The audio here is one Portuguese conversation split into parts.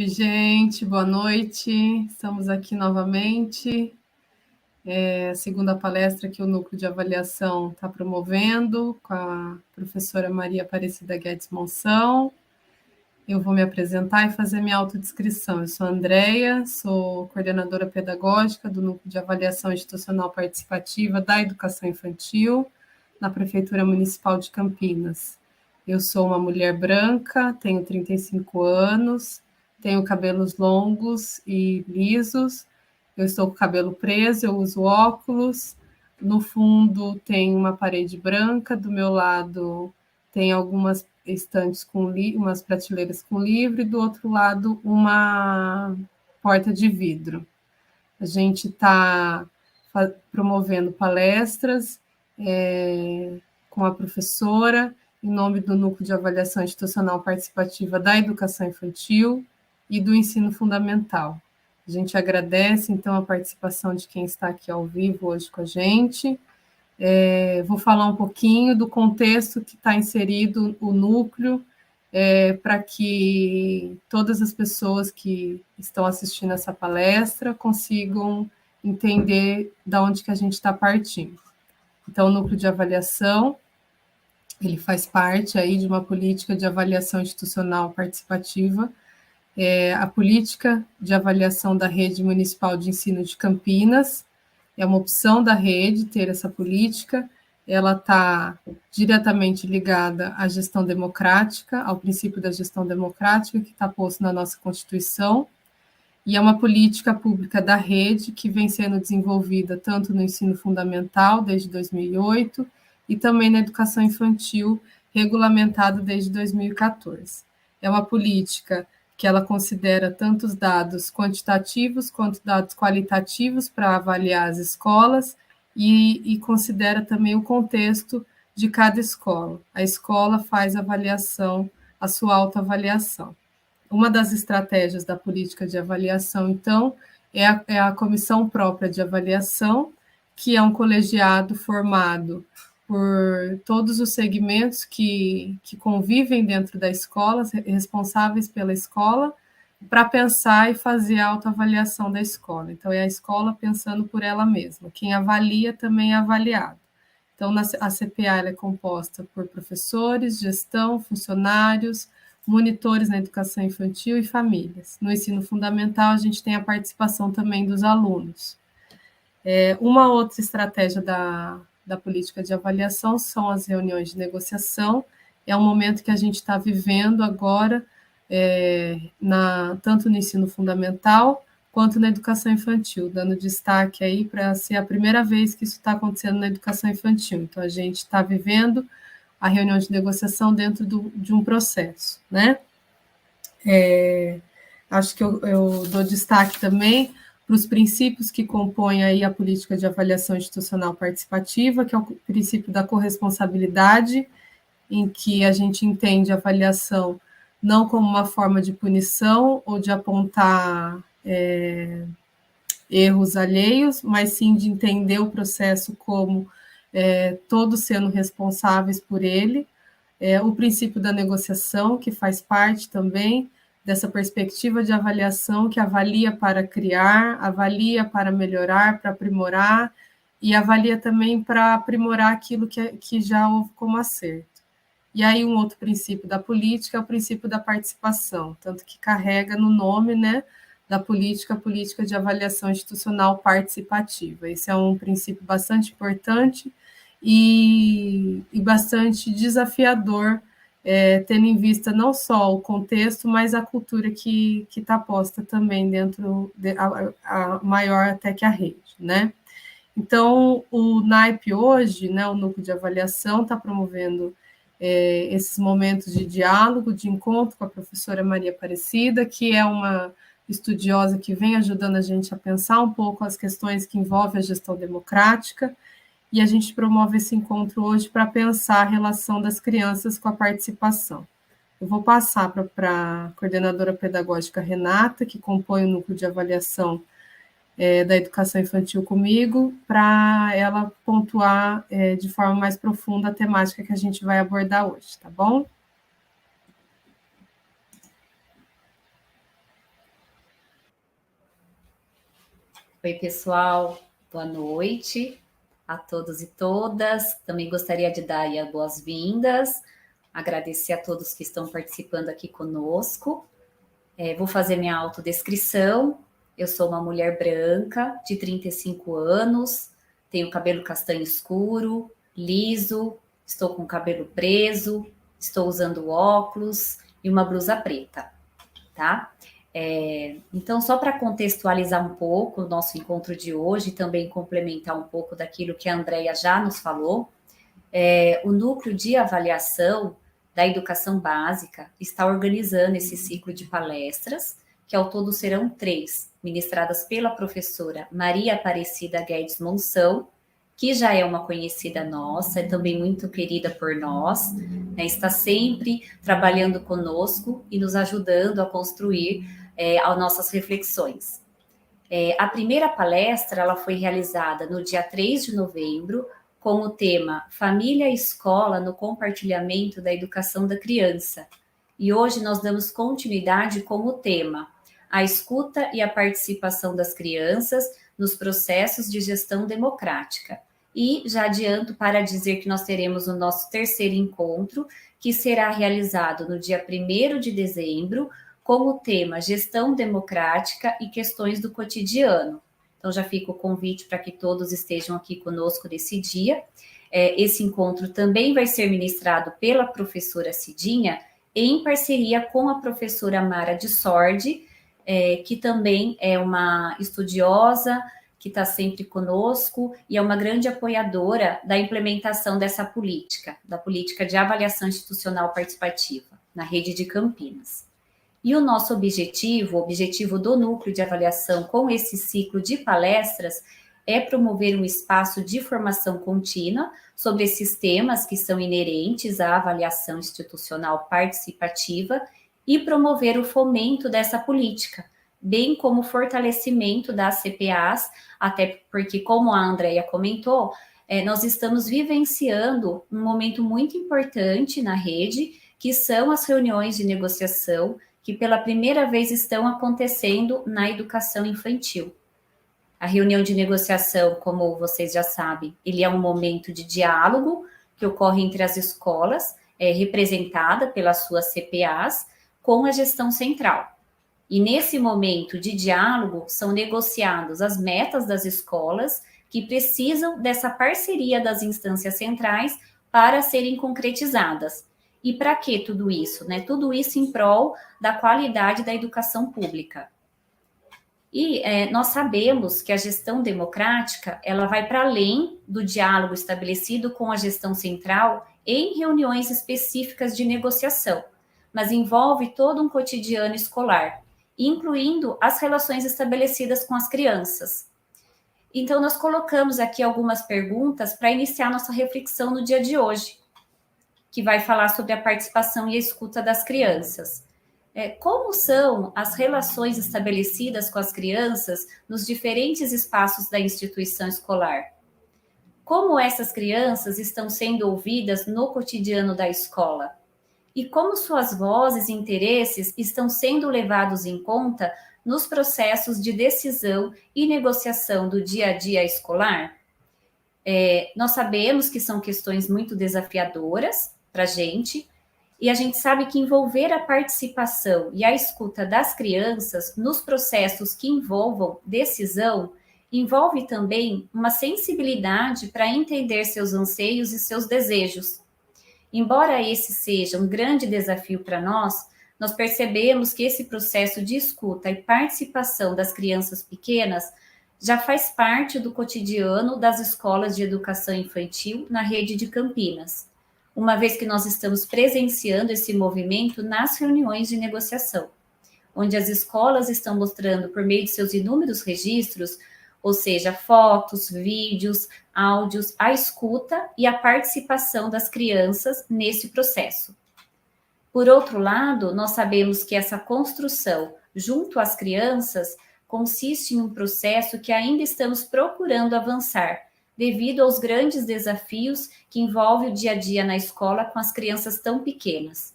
Oi, gente, boa noite. Estamos aqui novamente. A segunda palestra que o Núcleo de Avaliação está promovendo com a professora Maria Aparecida Guedes Monção. Eu vou me apresentar e fazer minha autodescrição. Eu sou a Andréia, sou coordenadora pedagógica do Núcleo de Avaliação Institucional Participativa da Educação Infantil na Prefeitura Municipal de Campinas. Eu sou uma mulher branca, tenho 35 anos, tenho cabelos longos e lisos, eu estou com o cabelo preso, eu uso óculos, no fundo tem uma parede branca, do meu lado tem algumas estantes com umas prateleiras com livro, e do outro lado uma porta de vidro. A gente está promovendo palestras com a professora, em nome do Núcleo de Avaliação Institucional Participativa da Educação Infantil e do Ensino Fundamental. A gente agradece, então, a participação de quem está aqui ao vivo hoje com a gente. Vou falar um pouquinho do contexto que está inserido o núcleo, para que todas as pessoas que estão assistindo essa palestra consigam entender de onde que a gente está partindo. Então, o núcleo de avaliação, ele faz parte aí de uma política de avaliação institucional participativa, a política de avaliação da Rede Municipal de Ensino de Campinas. É uma opção da rede ter essa política, ela está diretamente ligada à gestão democrática, ao princípio da gestão democrática que está posto na nossa Constituição, e é uma política pública da rede que vem sendo desenvolvida tanto no ensino fundamental, desde 2008, e também na educação infantil, regulamentada desde 2014. É uma política que ela considera tanto os dados quantitativos quanto dados qualitativos para avaliar as escolas e considera também o contexto de cada escola. A escola faz avaliação, a sua autoavaliação. Uma das estratégias da política de avaliação, então, é a comissão própria de avaliação, que é um colegiado formado por todos os segmentos que convivem dentro da escola, responsáveis pela escola, para pensar e fazer a autoavaliação da escola. Então, é a escola pensando por ela mesma. Quem avalia também é avaliado. Então, a CPA ela é composta por professores, gestão, funcionários, monitores na educação infantil e famílias. No ensino fundamental, a gente tem a participação também dos alunos. Uma outra estratégia da política de avaliação são as reuniões de negociação. É um momento que a gente está vivendo agora, tanto no ensino fundamental quanto na educação infantil, dando destaque aí para ser a primeira vez que isso está acontecendo na educação infantil. Então, a gente está vivendo a reunião de negociação dentro de um processo, né? Acho que eu dou destaque também para os princípios que compõem aí a política de avaliação institucional participativa, que é o princípio da corresponsabilidade, em que a gente entende a avaliação não como uma forma de punição ou de apontar erros alheios, mas sim de entender o processo como todos sendo responsáveis por ele. O princípio da negociação, que faz parte também dessa perspectiva de avaliação, que avalia para criar, avalia para melhorar, para aprimorar, e avalia também para aprimorar aquilo que já houve como acerto. E aí um outro princípio da política é o princípio da participação, tanto que carrega no nome, né, da política, a política de avaliação institucional participativa. Esse é um princípio bastante importante e bastante desafiador, tendo em vista não só o contexto, mas a cultura que está posta também dentro, a maior até que a rede, né? Então, o NAIP hoje, né, o Núcleo de Avaliação, está promovendo esses momentos de diálogo, de encontro com a professora Maria Aparecida, que é uma estudiosa que vem ajudando a gente a pensar um pouco as questões que envolvem a gestão democrática, e a gente promove esse encontro hoje para pensar a relação das crianças com a participação. Eu vou passar para a coordenadora pedagógica Renata, que compõe o núcleo de avaliação da educação infantil comigo, para ela pontuar de forma mais profunda a temática que a gente vai abordar hoje, tá bom? Oi, pessoal, boa noite a todos e todas. Também gostaria de dar aí as boas-vindas, agradecer a todos que estão participando aqui conosco. Vou fazer minha autodescrição. Eu sou uma mulher branca, de 35 anos, tenho cabelo castanho escuro, liso, estou com o cabelo preso, estou usando óculos e uma blusa preta, tá? Então, só para contextualizar um pouco o nosso encontro de hoje e também complementar um pouco daquilo que a Andrea já nos falou, o núcleo de avaliação da educação básica está organizando esse ciclo de palestras, que ao todo serão 3, ministradas pela professora Maria Aparecida Guedes Monção, que já é uma conhecida nossa, é também muito querida por nós, né, está sempre trabalhando conosco e nos ajudando a construir as nossas reflexões. A primeira palestra ela foi realizada no dia 3 de novembro, com o tema Família e Escola no Compartilhamento da Educação da Criança. E hoje nós damos continuidade com o tema A Escuta e a Participação das Crianças nos Processos de Gestão Democrática. E já adianto para dizer que nós teremos o nosso terceiro encontro, que será realizado no dia 1º de dezembro, com o tema Gestão Democrática e Questões do Cotidiano. Então, já fica o convite para que todos estejam aqui conosco nesse dia. Esse encontro também vai ser ministrado pela professora Cidinha, em parceria com a professora Mara de Sordi, que também é uma estudiosa, que está sempre conosco e é uma grande apoiadora da implementação dessa política, da política de avaliação institucional participativa na rede de Campinas. E o nosso objetivo, o objetivo do núcleo de avaliação com esse ciclo de palestras, é promover um espaço de formação contínua sobre esses temas que são inerentes à avaliação institucional participativa e promover o fomento dessa política, bem como o fortalecimento das CPAs, até porque, como a Andrea comentou, nós estamos vivenciando um momento muito importante na rede, que são as reuniões de negociação, que pela primeira vez estão acontecendo na educação infantil. A reunião de negociação, como vocês já sabem, ele é um momento de diálogo que ocorre entre as escolas, representada pelas suas CPAs, com a gestão central. E nesse momento de diálogo são negociadas as metas das escolas que precisam dessa parceria das instâncias centrais para serem concretizadas. E para que tudo isso? Né? Tudo isso em prol da qualidade da educação pública. E nós sabemos que a gestão democrática, ela vai para além do diálogo estabelecido com a gestão central em reuniões específicas de negociação, mas envolve todo um cotidiano escolar, incluindo as relações estabelecidas com as crianças. Então, nós colocamos aqui algumas perguntas para iniciar nossa reflexão no dia de hoje, que vai falar sobre a participação e a escuta das crianças. Como são as relações estabelecidas com as crianças nos diferentes espaços da instituição escolar? Como essas crianças estão sendo ouvidas no cotidiano da escola? E como suas vozes e interesses estão sendo levados em conta nos processos de decisão e negociação do dia a dia escolar? Nós sabemos que são questões muito desafiadoras para a gente, e a gente sabe que envolver a participação e a escuta das crianças nos processos que envolvam decisão envolve também uma sensibilidade para entender seus anseios e seus desejos. Embora esse seja um grande desafio para nós, nós percebemos que esse processo de escuta e participação das crianças pequenas já faz parte do cotidiano das escolas de educação infantil na rede de Campinas, uma vez que nós estamos presenciando esse movimento nas reuniões de negociação, onde as escolas estão mostrando, por meio de seus inúmeros registros, ou seja, fotos, vídeos, áudios, a escuta e a participação das crianças nesse processo. Por outro lado, nós sabemos que essa construção junto às crianças consiste em um processo que ainda estamos procurando avançar, devido aos grandes desafios que envolve o dia a dia na escola com as crianças tão pequenas.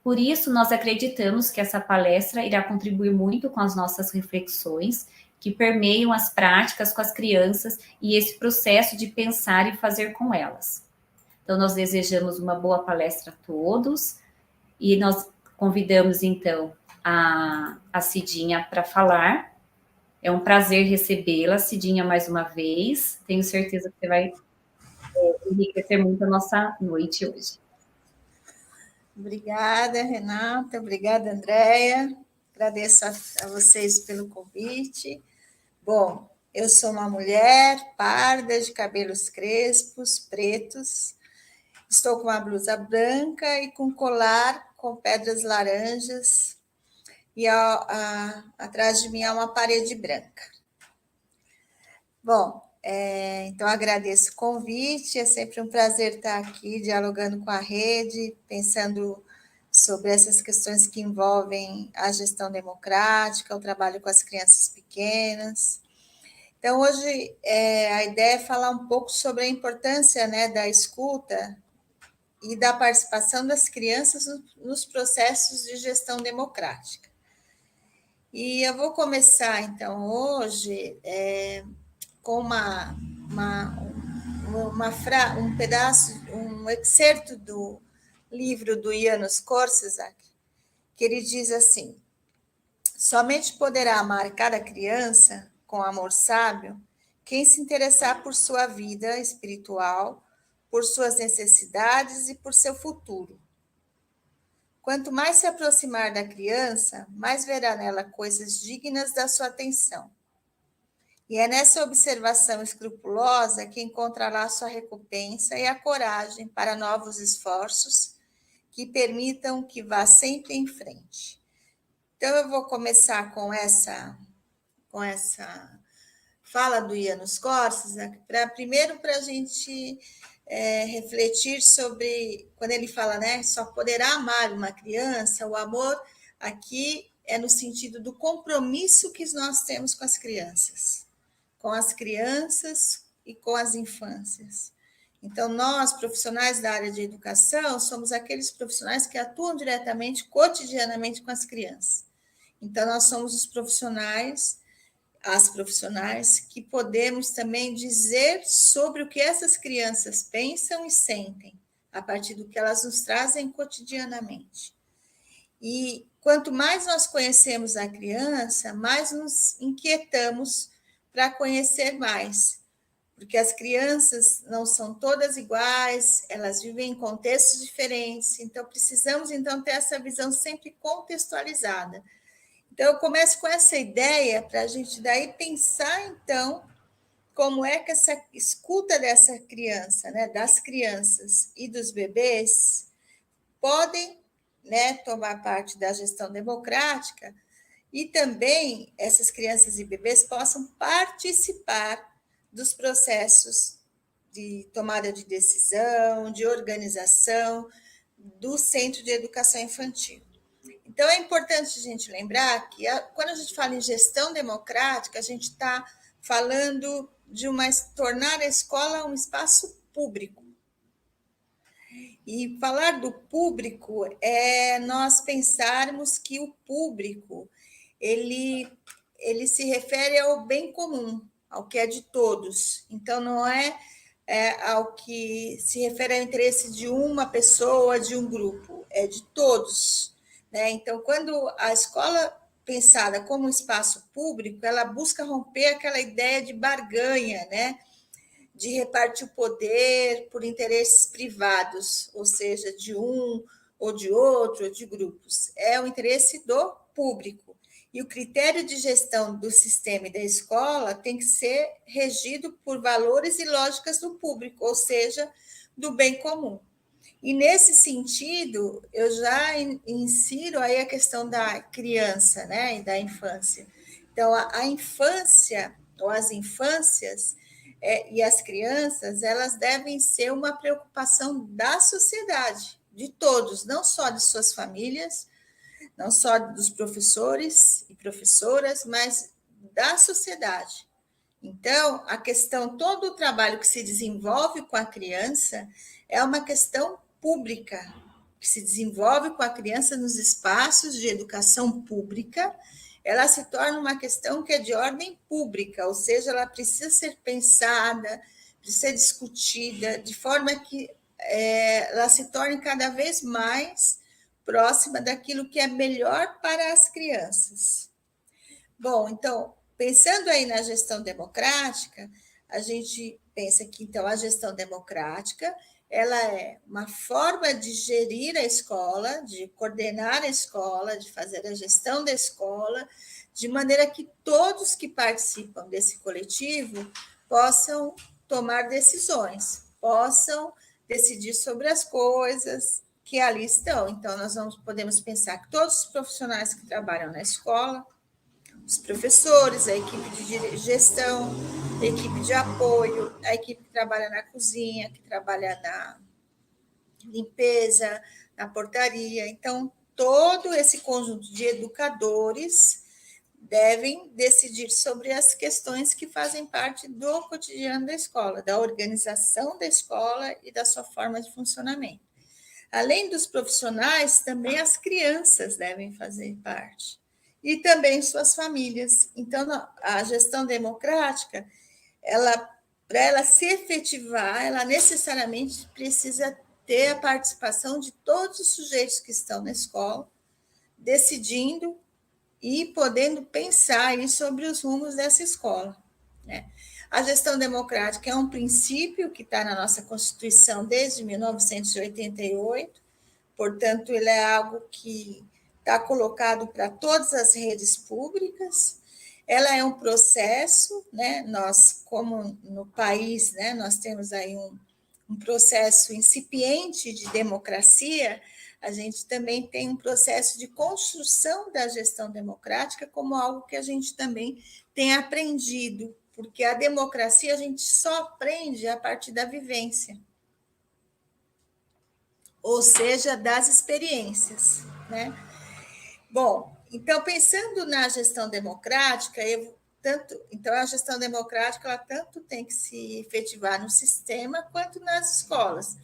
Por isso, nós acreditamos que essa palestra irá contribuir muito com as nossas reflexões que permeiam as práticas com as crianças e esse processo de pensar e fazer com elas. Então, nós desejamos uma boa palestra a todos e nós convidamos, então, a Cidinha para falar. É um prazer recebê-la, Cidinha, mais uma vez. Tenho certeza que você vai enriquecer muito a nossa noite hoje. Obrigada, Renata. Obrigada, Andréia. Agradeço a vocês pelo convite. Bom, eu sou uma mulher parda, de cabelos crespos, pretos. Estou com uma blusa branca e com colar com pedras laranjas. E atrás de mim há uma parede branca. Bom, então agradeço o convite. É sempre um prazer estar aqui dialogando com a rede, pensando sobre essas questões que envolvem a gestão democrática, o trabalho com as crianças pequenas. Então, hoje, a ideia é falar um pouco sobre a importância, né, da escuta e da participação das crianças nos processos de gestão democrática. E eu vou começar, então, hoje, com um pedaço, um excerto do livro do János Korczak, que ele diz assim: somente poderá amar cada criança com amor sábio quem se interessar por sua vida espiritual, por suas necessidades e por seu futuro. Quanto mais se aproximar da criança, mais verá nela coisas dignas da sua atenção. E é nessa observação escrupulosa que encontrará sua recompensa e a coragem para novos esforços que permitam que vá sempre em frente. Então, eu vou começar com essa fala do János Korczak, primeiro para a gente refletir sobre, quando ele fala, né, só poderá amar uma criança, o amor aqui é no sentido do compromisso que nós temos com as crianças e com as infâncias. Então, nós, profissionais da área de educação, somos aqueles profissionais que atuam diretamente, cotidianamente com as crianças. Então, nós somos os profissionais, as profissionais, que podemos também dizer sobre o que essas crianças pensam e sentem, a partir do que elas nos trazem cotidianamente. E quanto mais nós conhecemos a criança, mais nos inquietamos para conhecer mais, porque as crianças não são todas iguais, elas vivem em contextos diferentes, então precisamos ter essa visão sempre contextualizada. Então, eu começo com essa ideia para a gente daí pensar, então, como é que essa escuta dessa criança, né, das crianças e dos bebês, podem, né, tomar parte da gestão democrática e também essas crianças e bebês possam participar dos processos de tomada de decisão, de organização do Centro de Educação Infantil. Então, é importante a gente lembrar que, quando a gente fala em gestão democrática, a gente está falando de tornar a escola um espaço público. E falar do público é nós pensarmos que o público, ele se refere ao bem comum, ao que é de todos. Então, não é ao que se refere ao interesse de uma pessoa, de um grupo, é de todos. Né? Então, quando a escola pensada como um espaço público, ela busca romper aquela ideia de barganha, né? De repartir o poder por interesses privados, ou seja, de um ou de outro, ou de grupos. É o interesse do público. E o critério de gestão do sistema e da escola tem que ser regido por valores e lógicas do público, ou seja, do bem comum. E, nesse sentido, eu já insiro aí a questão da criança, né, e da infância. Então, a infância, ou as infâncias e as crianças, elas devem ser uma preocupação da sociedade, de todos, não só de suas famílias, não só dos professores e professoras, mas da sociedade. Então, a questão, todo o trabalho que se desenvolve com a criança é uma questão pública, que se desenvolve com a criança nos espaços de educação pública, ela se torna uma questão que é de ordem pública, ou seja, ela precisa ser pensada, precisa ser discutida, de forma que ela se torne cada vez mais próxima daquilo que é melhor para as crianças. Bom, então, pensando aí na gestão democrática, a gente pensa que, então, a gestão democrática, ela é uma forma de gerir a escola, de coordenar a escola, de fazer a gestão da escola, de maneira que todos que participam desse coletivo possam tomar decisões, possam decidir sobre as coisas que ali estão. Então, nós podemos pensar que todos os profissionais que trabalham na escola, os professores, a equipe de gestão, a equipe de apoio, a equipe que trabalha na cozinha, que trabalha na limpeza, na portaria. Então, todo esse conjunto de educadores devem decidir sobre as questões que fazem parte do cotidiano da escola, da organização da escola e da sua forma de funcionamento. Além dos profissionais, também as crianças devem fazer parte. E também suas famílias. Então, a gestão democrática, para ela se efetivar, ela necessariamente precisa ter a participação de todos os sujeitos que estão na escola, decidindo e podendo pensar aí sobre os rumos dessa escola, né? A gestão democrática é um princípio que está na nossa Constituição desde 1988, portanto, ele é algo que está colocado para todas as redes públicas. Ela é um processo, né? Nós, como no país, né, nós temos aí um processo incipiente de democracia, a gente também tem um processo de construção da gestão democrática como algo que a gente também tem aprendido, porque a democracia a gente só aprende a partir da vivência, ou seja, das experiências, né? Bom, então, pensando na gestão democrática, então a gestão democrática ela tanto tem que se efetivar no sistema quanto nas escolas.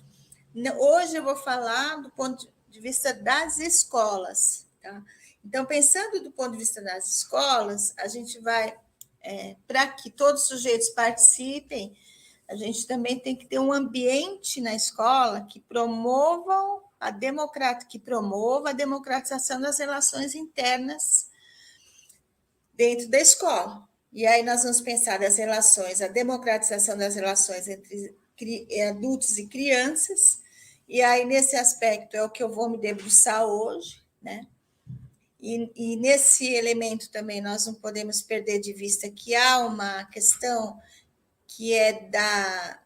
Hoje eu vou falar do ponto de vista das escolas, tá? Então, pensando do ponto de vista das escolas, a gente vai, para que todos os sujeitos participem, a gente também tem que ter um ambiente na escola que promova a democratização das relações internas dentro da escola. E aí nós vamos pensar a democratização das relações entre adultos e crianças, e aí nesse aspecto é o que eu vou me debruçar hoje, né? E nesse elemento também nós não podemos perder de vista que há uma questão que é da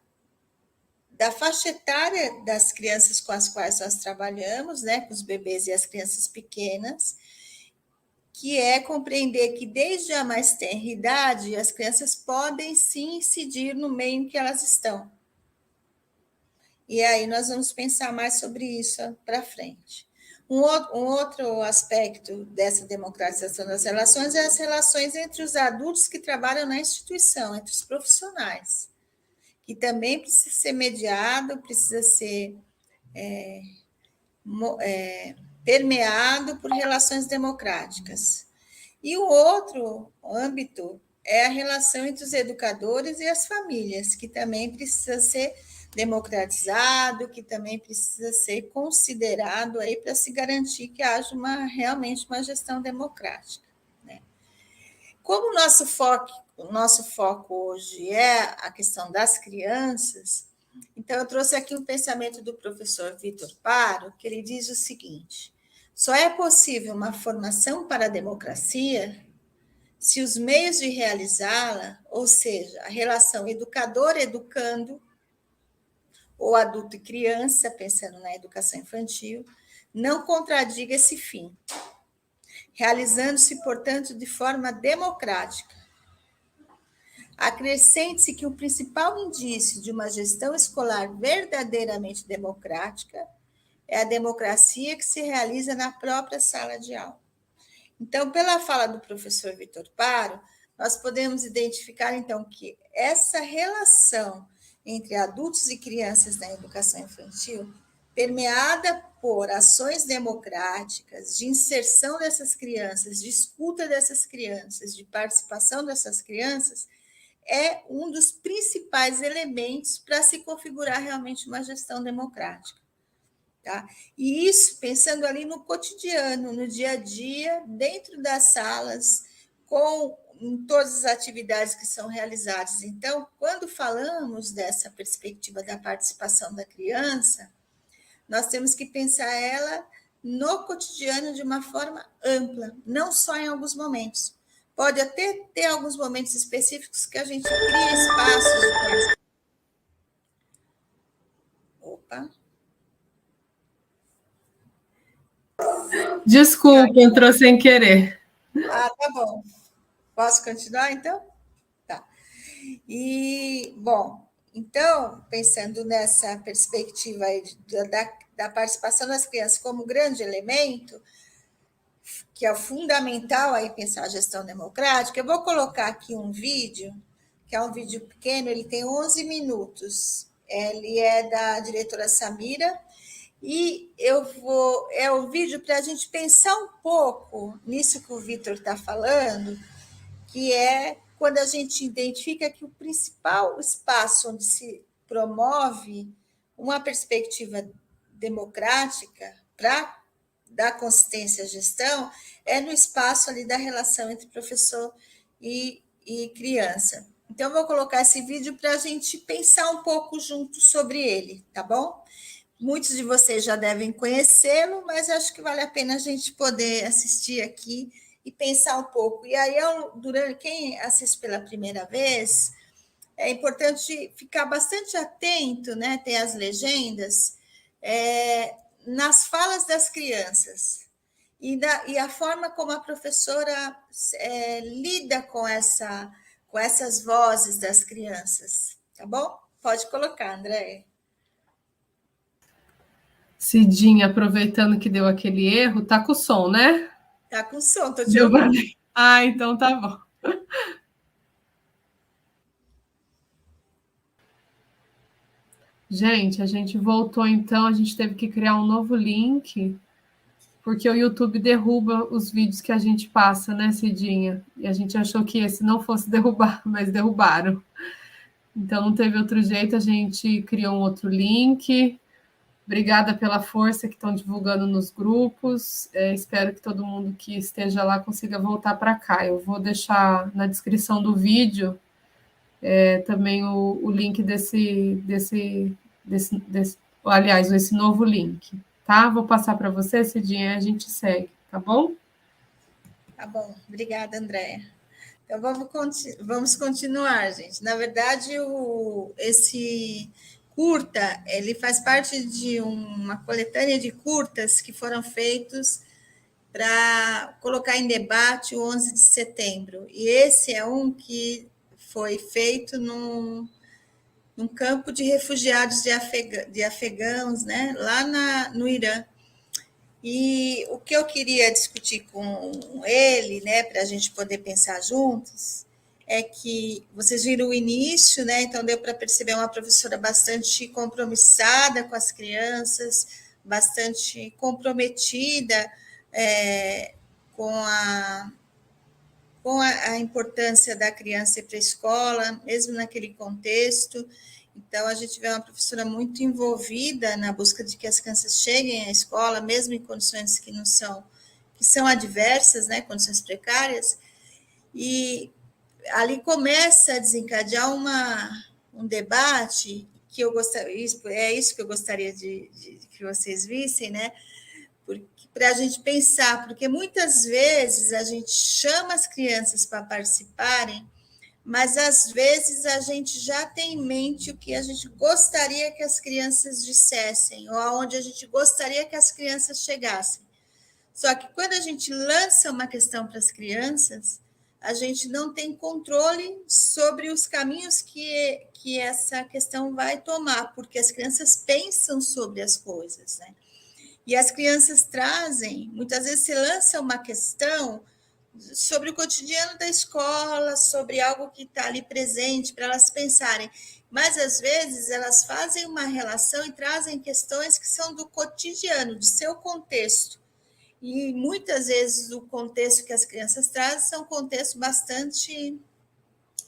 faixa etária das crianças com as quais nós trabalhamos, né, com os bebês e as crianças pequenas, que é compreender que desde a mais tenra idade as crianças podem sim incidir no meio em que elas estão. E aí nós vamos pensar mais sobre isso para frente. Um outro aspecto dessa democratização das relações é as relações entre os adultos que trabalham na instituição, entre os profissionais, que também precisa ser mediado, precisa ser permeado por relações democráticas. E o outro âmbito é a relação entre os educadores e as famílias, que também precisa ser democratizado, que também precisa ser considerado aí para se garantir que haja realmente uma gestão democrática, né? Como o nosso foco hoje é a questão das crianças, então eu trouxe aqui um pensamento do professor Vitor Paro, que ele diz o seguinte: só é possível uma formação para a democracia se os meios de realizá-la, ou seja, a relação educador-educando, ou adulto e criança, pensando na educação infantil, não contradiga esse fim, realizando-se, portanto, de forma democrática. Acrescente-se que o principal indício de uma gestão escolar verdadeiramente democrática é a democracia que se realiza na própria sala de aula. Então, pela fala do professor Vitor Paro, nós podemos identificar, então, que essa relação entre adultos e crianças na educação infantil permeada por ações democráticas, de inserção dessas crianças, de escuta dessas crianças, de participação dessas crianças, é um dos principais elementos para se configurar realmente uma gestão democrática. Tá? E isso pensando ali no cotidiano, no dia a dia, dentro das salas, em todas as atividades que são realizadas. Então, quando falamos dessa perspectiva da participação da criança, nós temos que pensar ela no cotidiano de uma forma ampla, não só em alguns momentos. Pode até ter alguns momentos específicos que a gente cria espaços de participação. Opa! Desculpa, entrou sem querer. Ah, tá bom. Posso continuar, então? Tá. E, bom, então, pensando nessa perspectiva aí da participação das crianças como grande elemento, que é o fundamental aí pensar a gestão democrática, eu vou colocar aqui um vídeo, que é um vídeo pequeno, ele tem 11 minutos. Ele é da diretora Samira, e é um vídeo para a gente pensar um pouco nisso que o Vitor está falando, que é quando a gente identifica que o principal espaço onde se promove uma perspectiva democrática para dar consistência à gestão é no espaço ali da relação entre professor e criança. Então, eu vou colocar esse vídeo para a gente pensar um pouco junto sobre ele, tá bom? Muitos de vocês já devem conhecê-lo, mas acho que vale a pena a gente poder assistir aqui e pensar um pouco. E aí, durante quem assiste pela primeira vez, é importante ficar bastante atento, né? Tem as legendas, nas falas das crianças e a forma como a professora lida com essas vozes das crianças, tá bom? Pode colocar, Andréia. Cidinha, aproveitando que deu aquele erro, tá com som, né? Tá com som, tô te ouvindo. Ah, então tá bom. Gente, a gente voltou então, a gente teve que criar um novo link, porque o YouTube derruba os vídeos que a gente passa, né, Cidinha? E a gente achou que esse não fosse derrubar, mas derrubaram. Então não teve outro jeito, a gente criou um outro link. Obrigada pela força que estão divulgando nos grupos. Espero que todo mundo que esteja lá consiga voltar para cá. Eu vou deixar na descrição do vídeo também o link aliás, esse novo link, tá? Vou passar para você, Cidinha, e a gente segue, tá bom? Tá bom, obrigada, Andréia. Então, vamos continuar, gente. Na verdade, esse curta, ele faz parte de uma coletânea de curtas que foram feitos para colocar em debate o 11 de setembro. E esse é um que foi feito num campo de refugiados de afegãos, né, lá no Irã. E o que eu queria discutir com ele, né, para a gente poder pensar juntos, é que vocês viram o início, né, então deu para perceber uma professora bastante compromissada com as crianças, bastante comprometida com a importância da criança ir para a escola, mesmo naquele contexto. Então, a gente vê uma professora muito envolvida na busca de que as crianças cheguem à escola, mesmo em condições que são adversas, né, condições precárias, e ali começa a desencadear um debate que é isso que eu gostaria de que vocês vissem, né, para a gente pensar, porque muitas vezes a gente chama as crianças para participarem, mas às vezes a gente já tem em mente o que a gente gostaria que as crianças dissessem, ou aonde a gente gostaria que as crianças chegassem. Só que quando a gente lança uma questão para as crianças, a gente não tem controle sobre os caminhos que essa questão vai tomar, porque as crianças pensam sobre as coisas, né? E as crianças trazem, muitas vezes se lança uma questão sobre o cotidiano da escola, sobre algo que está ali presente, para elas pensarem. mas às vezes elas fazem uma relação e trazem questões que são do cotidiano, do seu contexto. E muitas vezes o contexto que as crianças trazem são contextos bastante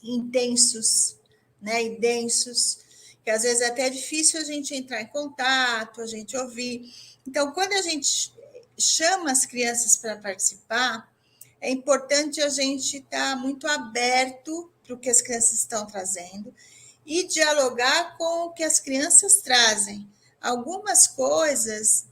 intensos, né, e densos, que às vezes é até difícil a gente entrar em contato, a gente ouvir. Então, quando a gente chama as crianças para participar, é importante a gente estar muito aberto para o que as crianças estão trazendo e dialogar com o que as crianças trazem. Algumas coisas,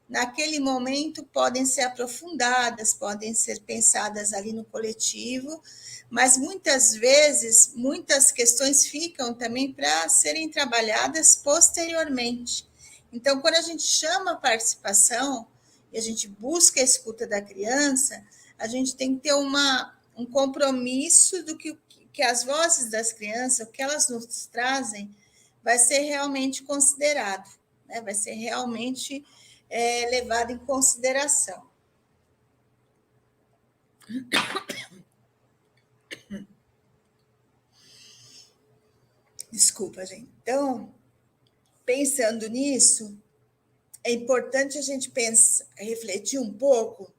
naquele momento, podem ser aprofundadas, podem ser pensadas ali no coletivo, mas muitas vezes, muitas questões ficam também para serem trabalhadas posteriormente. Então, quando a gente chama a participação e a gente busca a escuta da criança, a gente tem que ter um compromisso do que as vozes das crianças, o que elas nos trazem, vai ser realmente considerado, né? Vai ser realmente levado em consideração. Desculpa, gente. Então, pensando nisso, é importante a gente refletir um pouco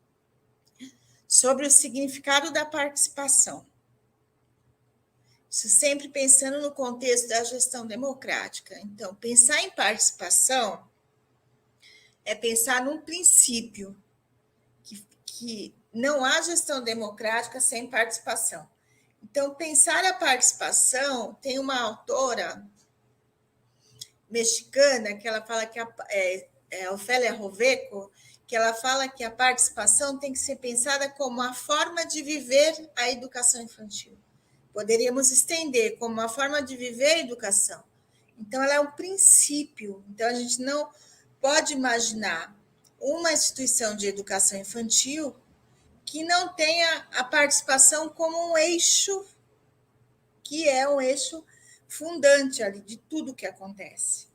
sobre o significado da participação. Isso sempre pensando no contexto da gestão democrática. Então, pensar em participação é pensar num princípio que não há gestão democrática sem participação. Então, pensar a participação, tem uma autora mexicana que ela fala que Ofélia Roveco, que ela fala que a participação tem que ser pensada como a forma de viver a educação infantil. Poderíamos estender como uma forma de viver a educação. Então, ela é um princípio. Então, a gente não pode imaginar uma instituição de educação infantil que não tenha a participação como um eixo, que é um eixo fundante ali de tudo que acontece.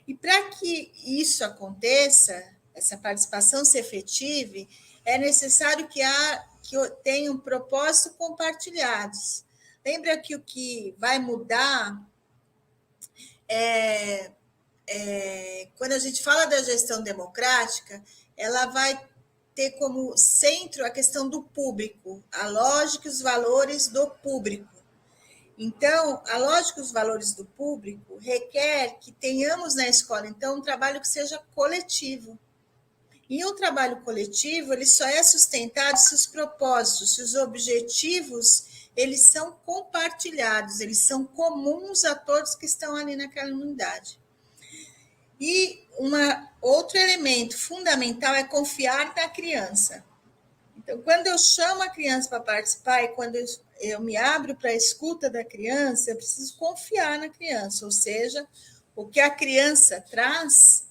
E para que isso aconteça, essa participação se efetive, é necessário que tenham propósitos compartilhados. Lembra que o que vai mudar quando a gente fala da gestão democrática, ela vai ter como centro a questão do público, a lógica e os valores do público. Então, a lógica e os valores do público requer que tenhamos na escola, então, um trabalho que seja coletivo. E um trabalho coletivo, ele só é sustentado se os propósitos, se os objetivos, eles são compartilhados, eles são comuns a todos que estão ali naquela unidade. E outro elemento fundamental é confiar na criança. Então, quando eu chamo a criança para participar e quando eu me abro para a escuta da criança, eu preciso confiar na criança, ou seja, o que a criança traz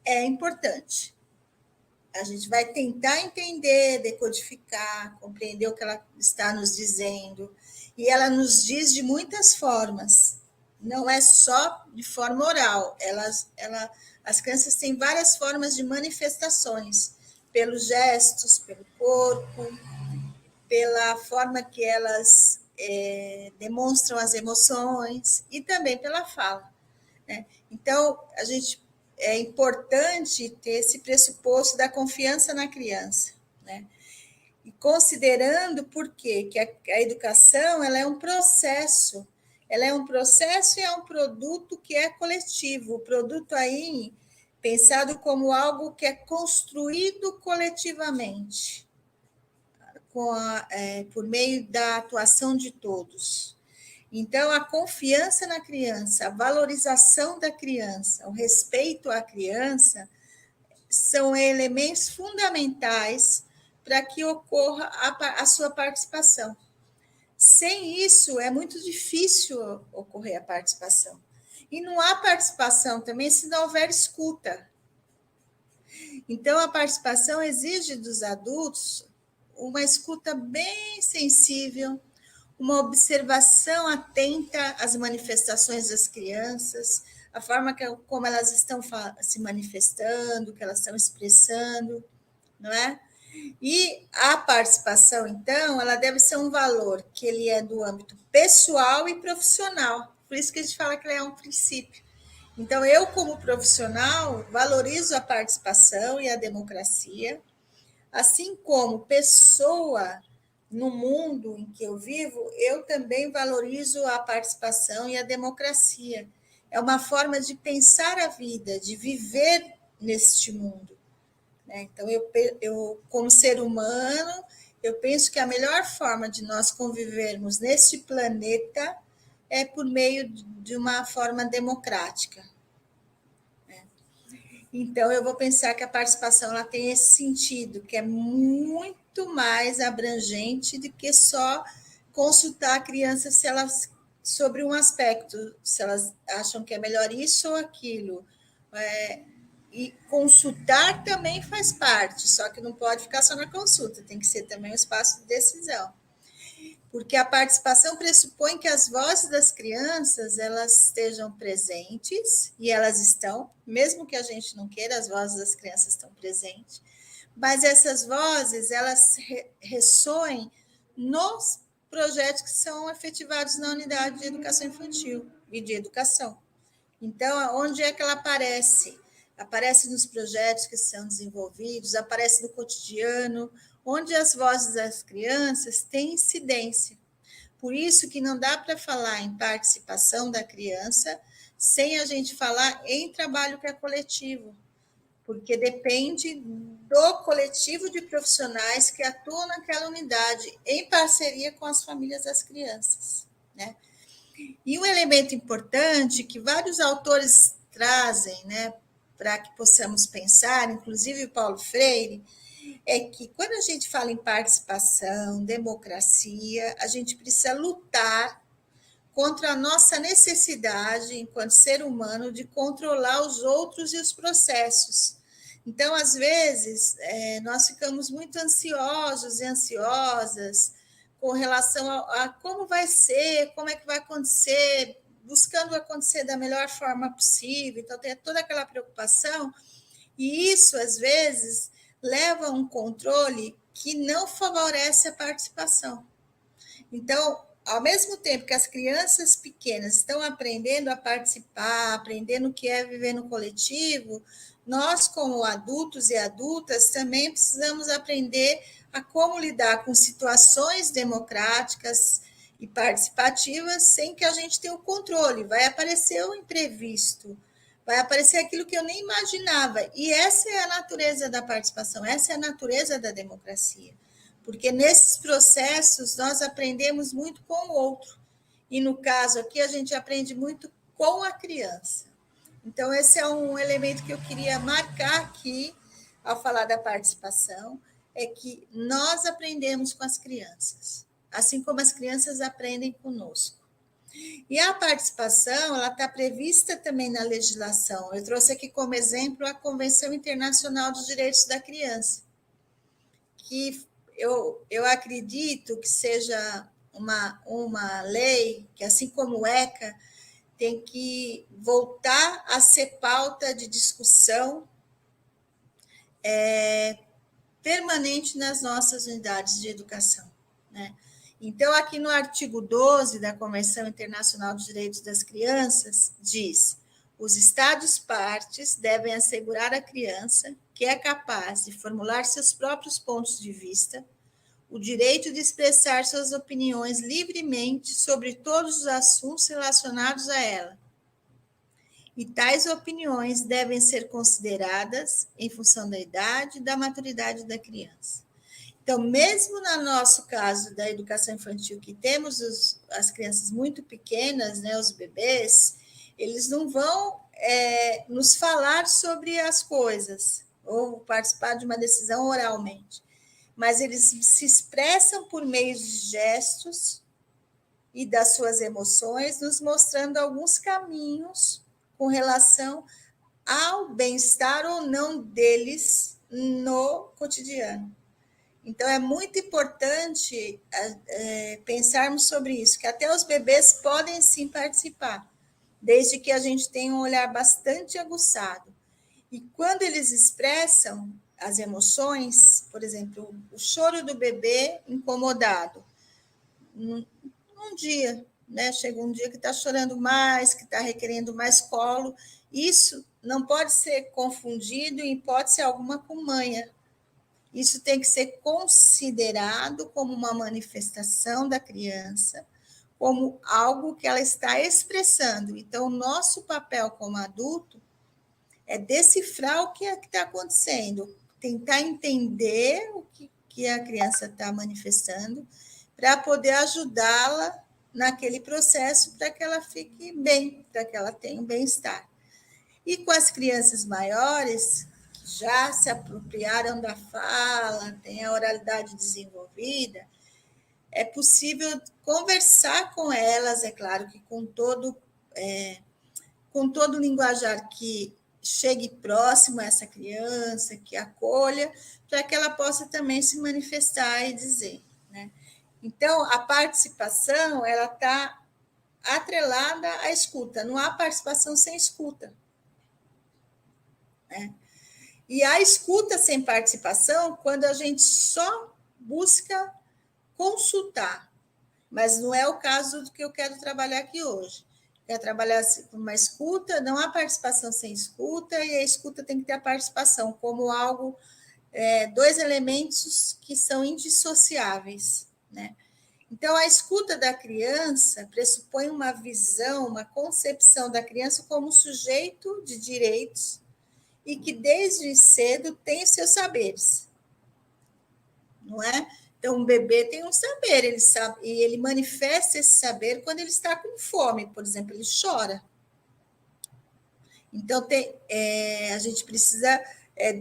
é importante. A gente vai tentar entender, decodificar, compreender o que ela está nos dizendo, e ela nos diz de muitas formas, não é só de forma oral, as crianças têm várias formas de manifestações, pelos gestos, pelo corpo, pela forma que elas demonstram as emoções e também pela fala, né? Então, é importante ter esse pressuposto da confiança na criança, né? E considerando por quê? Que a educação ela é um processo, e é um produto que é coletivo, o produto aí pensado como algo que é construído coletivamente, por meio da atuação de todos. Então, a confiança na criança, a valorização da criança, o respeito à criança, são elementos fundamentais para que ocorra a sua participação. Sem isso, é muito difícil ocorrer a participação. E não há participação também se não houver escuta. Então, a participação exige dos adultos uma escuta bem sensível, uma observação atenta às manifestações das crianças, a forma como elas estão se manifestando, que elas estão expressando, não é? E a participação, então, ela deve ser um valor que ele é do âmbito pessoal e profissional. por isso que a gente fala que ele é um princípio. Então, eu, como profissional, valorizo a participação e a democracia, assim como pessoa no mundo em que eu vivo, eu também valorizo a participação e a democracia. É uma forma de pensar a vida, de viver neste mundo. Então, eu, como ser humano, eu penso que a melhor forma de nós convivermos neste planeta é por meio de uma forma democrática. Então, eu vou pensar que a participação ela tem esse sentido, que é muito mais abrangente do que só consultar a criança se elas, sobre um aspecto, se elas acham que é melhor isso ou aquilo. E consultar também faz parte, só que não pode ficar só na consulta, tem que ser também um espaço de decisão. Porque a participação pressupõe que as vozes das crianças elas estejam presentes, e elas estão, mesmo que a gente não queira, as vozes das crianças estão presentes, mas essas vozes elas ressoem nos projetos que são efetivados na unidade de educação infantil e de educação. Então, onde é que ela aparece? Aparece nos projetos que são desenvolvidos, aparece no cotidiano, onde as vozes das crianças têm incidência. Por isso que não dá para falar em participação da criança sem a gente falar em trabalho que é coletivo, porque depende do coletivo de profissionais que atuam naquela unidade, em parceria com as famílias das crianças, né? E um elemento importante que vários autores trazem, né, para que possamos pensar, inclusive o Paulo Freire, é que quando a gente fala em participação, democracia, a gente precisa lutar contra a nossa necessidade, enquanto ser humano, de controlar os outros e os processos. Então, às vezes, nós ficamos muito ansiosos e ansiosas com relação a como vai ser, como é que vai acontecer, buscando acontecer da melhor forma possível. Então, tem toda aquela preocupação, e isso, às vezes, leva a um controle que não favorece a participação. Então, ao mesmo tempo que as crianças pequenas estão aprendendo a participar, aprendendo o que é viver no coletivo, nós, como adultos e adultas, também precisamos aprender a como lidar com situações democráticas e participativas sem que a gente tenha o controle. Vai aparecer o imprevisto, vai aparecer aquilo que eu nem imaginava. E essa é a natureza da participação, essa é a natureza da democracia. Porque nesses processos nós aprendemos muito com o outro. E no caso aqui, a gente aprende muito com a criança. Então, esse é um elemento que eu queria marcar aqui, ao falar da participação, é que nós aprendemos com as crianças, assim como as crianças aprendem conosco. E a participação, ela está prevista também na legislação. Eu trouxe aqui como exemplo a Convenção Internacional dos Direitos da Criança, que eu acredito que seja uma lei que, assim como o ECA, tem que voltar a ser pauta de discussão permanente nas nossas unidades de educação, né? Então, aqui no artigo 12 da Convenção Internacional dos Direitos das Crianças, diz: os Estados-partes devem assegurar à criança que é capaz de formular seus próprios pontos de vista, o direito de expressar suas opiniões livremente sobre todos os assuntos relacionados a ela. E tais opiniões devem ser consideradas em função da idade e da maturidade da criança. Então, mesmo no nosso caso da educação infantil, que temos as crianças muito pequenas, né, os bebês, eles não vão nos falar sobre as coisas, ou participar de uma decisão oralmente, mas eles se expressam por meio de gestos e das suas emoções, nos mostrando alguns caminhos com relação ao bem-estar ou não deles no cotidiano. Então, é muito importante pensarmos sobre isso, que até os bebês podem sim participar, desde que a gente tenha um olhar bastante aguçado. E quando eles expressam as emoções, por exemplo, o choro do bebê incomodado, num dia, né? Chega um dia que está chorando mais, que está requerendo mais colo. Isso não pode ser confundido, em hipótese alguma, com manha. Isso tem que ser considerado como uma manifestação da criança, como algo que ela está expressando. Então, o nosso papel como adulto é decifrar o que é que está acontecendo, tentar entender o que a criança está manifestando, para poder ajudá-la naquele processo, para que ela fique bem, para que ela tenha um bem-estar. E com as crianças maiores, que já se apropriaram da fala, têm a oralidade desenvolvida, é possível conversar com elas, é claro que com todo o linguajar que chegue próximo a essa criança, que acolha, para que ela possa também se manifestar e dizer, né? Então, a participação, ela está atrelada à escuta, não há participação sem escuta, né? E a escuta sem participação, quando a gente só busca consultar, mas não é o caso do que eu quero trabalhar aqui hoje. Quero trabalhar com uma escuta, não há participação sem escuta, e a escuta tem que ter a participação como algo, dois elementos que são indissociáveis, né? Então, a escuta da criança pressupõe uma visão, uma concepção da criança como sujeito de direitos e que, desde cedo, tem seus saberes, não é? Então, um bebê tem um saber, ele sabe, e ele manifesta esse saber quando ele está com fome, por exemplo, ele chora. Então, a gente precisa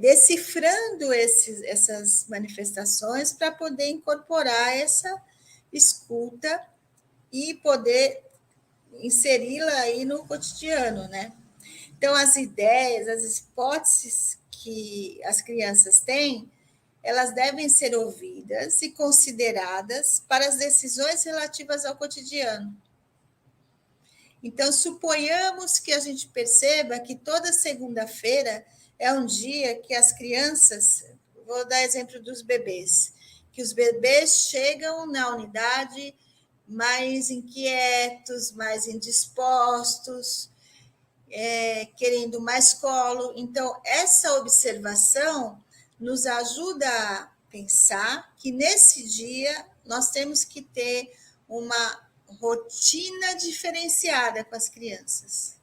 decifrando essas manifestações para poder incorporar essa escuta e poder inseri-la aí no cotidiano, né? Então, as ideias, as hipóteses que as crianças têm, elas devem ser ouvidas e consideradas para as decisões relativas ao cotidiano. Então, suponhamos que a gente perceba que toda segunda-feira é um dia que as crianças, vou dar exemplo dos bebês, que os bebês chegam na unidade mais inquietos, mais indispostos, querendo mais colo. Então, essa observação nos ajuda a pensar que nesse dia nós temos que ter uma rotina diferenciada com as crianças.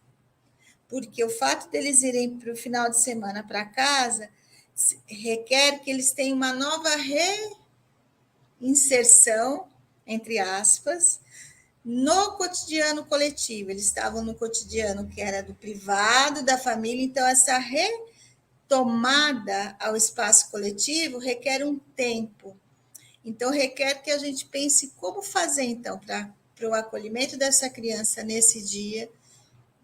Porque o fato deles irem para o final de semana para casa requer que eles tenham uma nova reinserção, entre aspas, no cotidiano coletivo. Eles estavam no cotidiano que era do privado, da família, então essa retomada ao espaço coletivo requer um tempo. Então, requer que a gente pense como fazer, então, para o acolhimento dessa criança nesse dia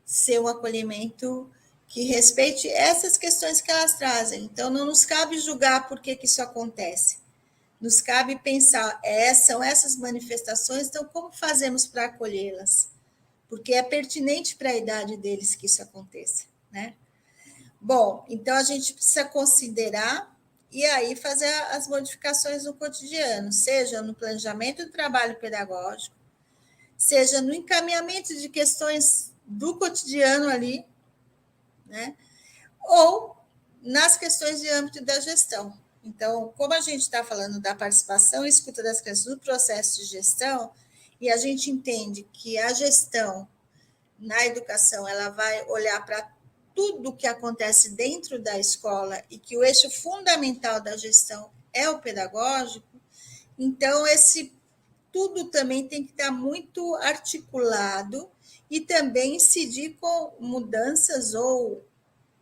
ser um acolhimento que respeite essas questões que elas trazem. Então, não nos cabe julgar por que isso acontece. Nos cabe pensar, são essas manifestações, então como fazemos para acolhê-las? Porque é pertinente para a idade deles que isso aconteça, né? Bom, então a gente precisa considerar e aí fazer as modificações no cotidiano, seja no planejamento do trabalho pedagógico, seja no encaminhamento de questões do cotidiano ali, né? Ou nas questões de âmbito da gestão. Então, como a gente está falando da participação e escuta das crianças no processo de gestão, e a gente entende que a gestão na educação ela vai olhar para tudo que acontece dentro da escola e que o eixo fundamental da gestão é o pedagógico, então esse tudo também tem que estar muito articulado e também incidir com mudanças ou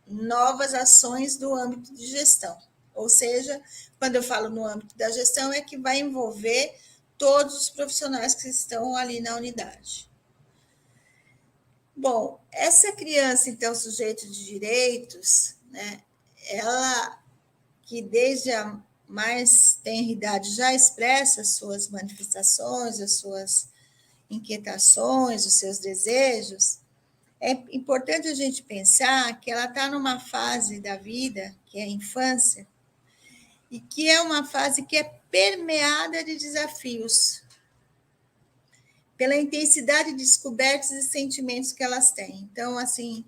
novas ações do âmbito de gestão. Ou seja, quando eu falo no âmbito da gestão, é que vai envolver todos os profissionais que estão ali na unidade. Bom, essa criança, então, sujeito de direitos, né, ela que desde a mais tenra idade já expressa as suas manifestações, as suas inquietações, os seus desejos, é importante a gente pensar que ela está numa fase da vida, que é a infância, e que é uma fase que é permeada de desafios. pela intensidade de descobertas e sentimentos que elas têm. Então, assim,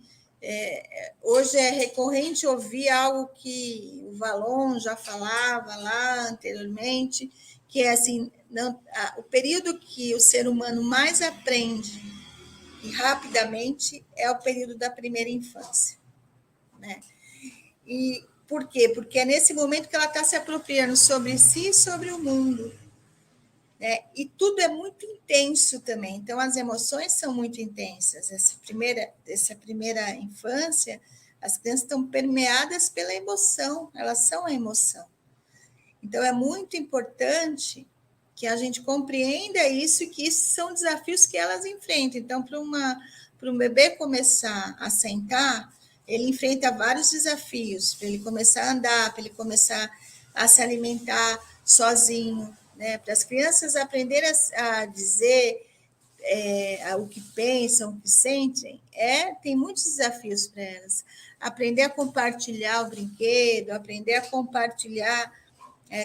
hoje é recorrente ouvir algo que o Valon já falava lá anteriormente, que é assim, o período que o ser humano mais aprende e rapidamente é o período da primeira infância, né? E por quê? Porque é nesse momento que ela está se apropriando sobre si e sobre o mundo, né? E tudo é muito intenso também. Então, as emoções são muito intensas. Essa primeira infância, as crianças estão permeadas pela emoção, elas são a emoção. Então, é muito importante que a gente compreenda isso e que isso são desafios que elas enfrentam. Então, para um bebê começar a sentar, ele enfrenta vários desafios, para ele começar a andar, para ele começar a se alimentar sozinho, né? Para as crianças aprenderem a dizer o que pensam, o que sentem, tem muitos desafios para elas. Aprender a compartilhar o brinquedo, aprender a compartilhar,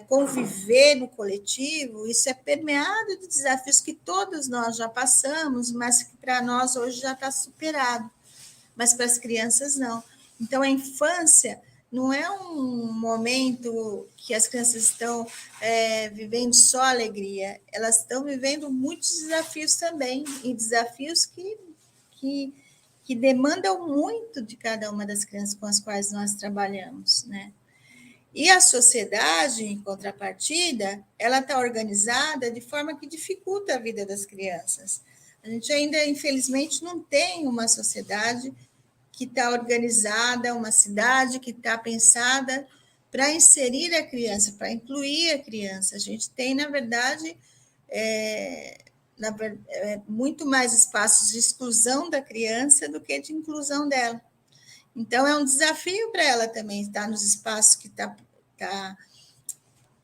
conviver no coletivo, isso é permeado de desafios que todos nós já passamos, mas que para nós hoje já está superado, mas para as crianças não. Então, a infância não é um momento que as crianças estão vivendo só alegria, elas estão vivendo muitos desafios também, e desafios que demandam muito de cada uma das crianças com as quais nós trabalhamos, né? E a sociedade, em contrapartida, ela está organizada de forma que dificulta a vida das crianças. A gente ainda, infelizmente, não tem uma sociedade que está organizada, uma cidade que está pensada para inserir a criança, para incluir a criança. A gente tem, na verdade, muito mais espaços de exclusão da criança do que de inclusão dela. Então, é um desafio para ela também estar nos espaços que está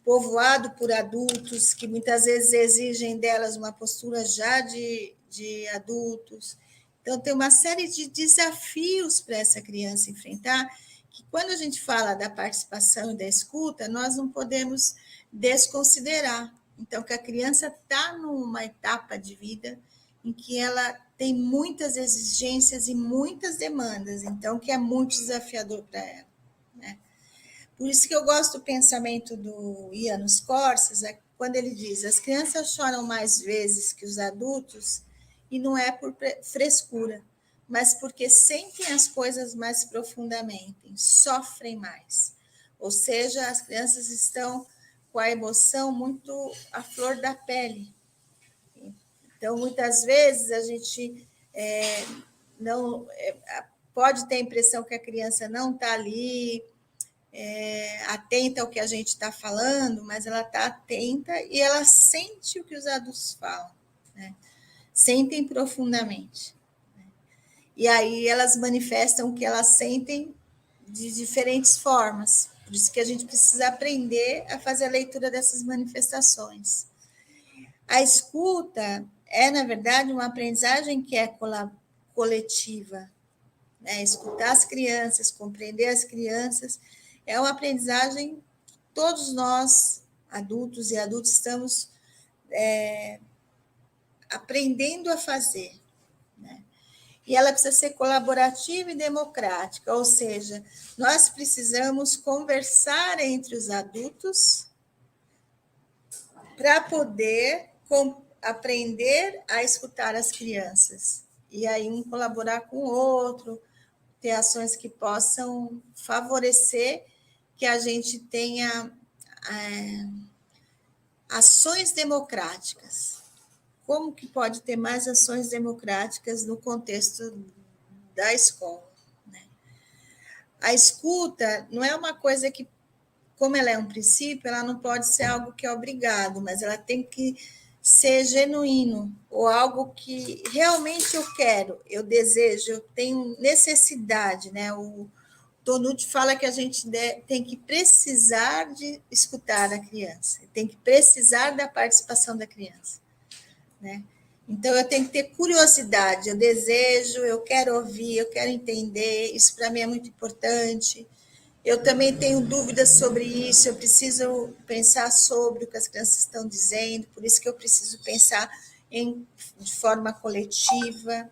povoado por adultos, que muitas vezes exigem delas uma postura já de adultos. Então, tem uma série de desafios para essa criança enfrentar, que quando a gente fala da participação e da escuta, nós não podemos desconsiderar. Então, que a criança está numa etapa de vida em que ela tem muitas exigências e muitas demandas, então que é muito desafiador para ela, né? Por isso que eu gosto do pensamento do János Korčas, quando ele diz: as crianças choram mais vezes que os adultos, e não é por frescura, mas porque sentem as coisas mais profundamente, sofrem mais. Ou seja, as crianças estão com a emoção muito à flor da pele. Então, muitas vezes, a gente não pode ter a impressão que a criança não está ali atenta ao que a gente está falando, mas ela está atenta e ela sente o que os adultos falam, né? Sentem profundamente. Né? E aí elas manifestam o que elas sentem de diferentes formas. Por isso que a gente precisa aprender a fazer a leitura dessas manifestações. A escuta na verdade, uma aprendizagem que é coletiva, né? Escutar as crianças, compreender as crianças, é uma aprendizagem que todos nós, adultos e adultos, estamos aprendendo a fazer, né? E ela precisa ser colaborativa e democrática, ou seja, nós precisamos conversar entre os adultos para poder aprender a escutar as crianças. E aí um colaborar com o outro, ter ações que possam favorecer que a gente tenha ações democráticas. Como que pode ter mais ações democráticas no contexto da escola, né? A escuta não é uma coisa que, como ela é um princípio, ela não pode ser algo que é obrigado, mas ela tem que ser genuíno, ou algo que realmente eu quero, eu desejo, eu tenho necessidade, né? O Tonucci fala que a gente tem que precisar de escutar a criança, tem que precisar da participação da criança, né? Então, eu tenho que ter curiosidade, eu desejo, eu quero ouvir, eu quero entender, isso para mim é muito importante. Eu também tenho dúvidas sobre isso, eu preciso pensar sobre o que as crianças estão dizendo, por isso que eu preciso pensar de forma coletiva.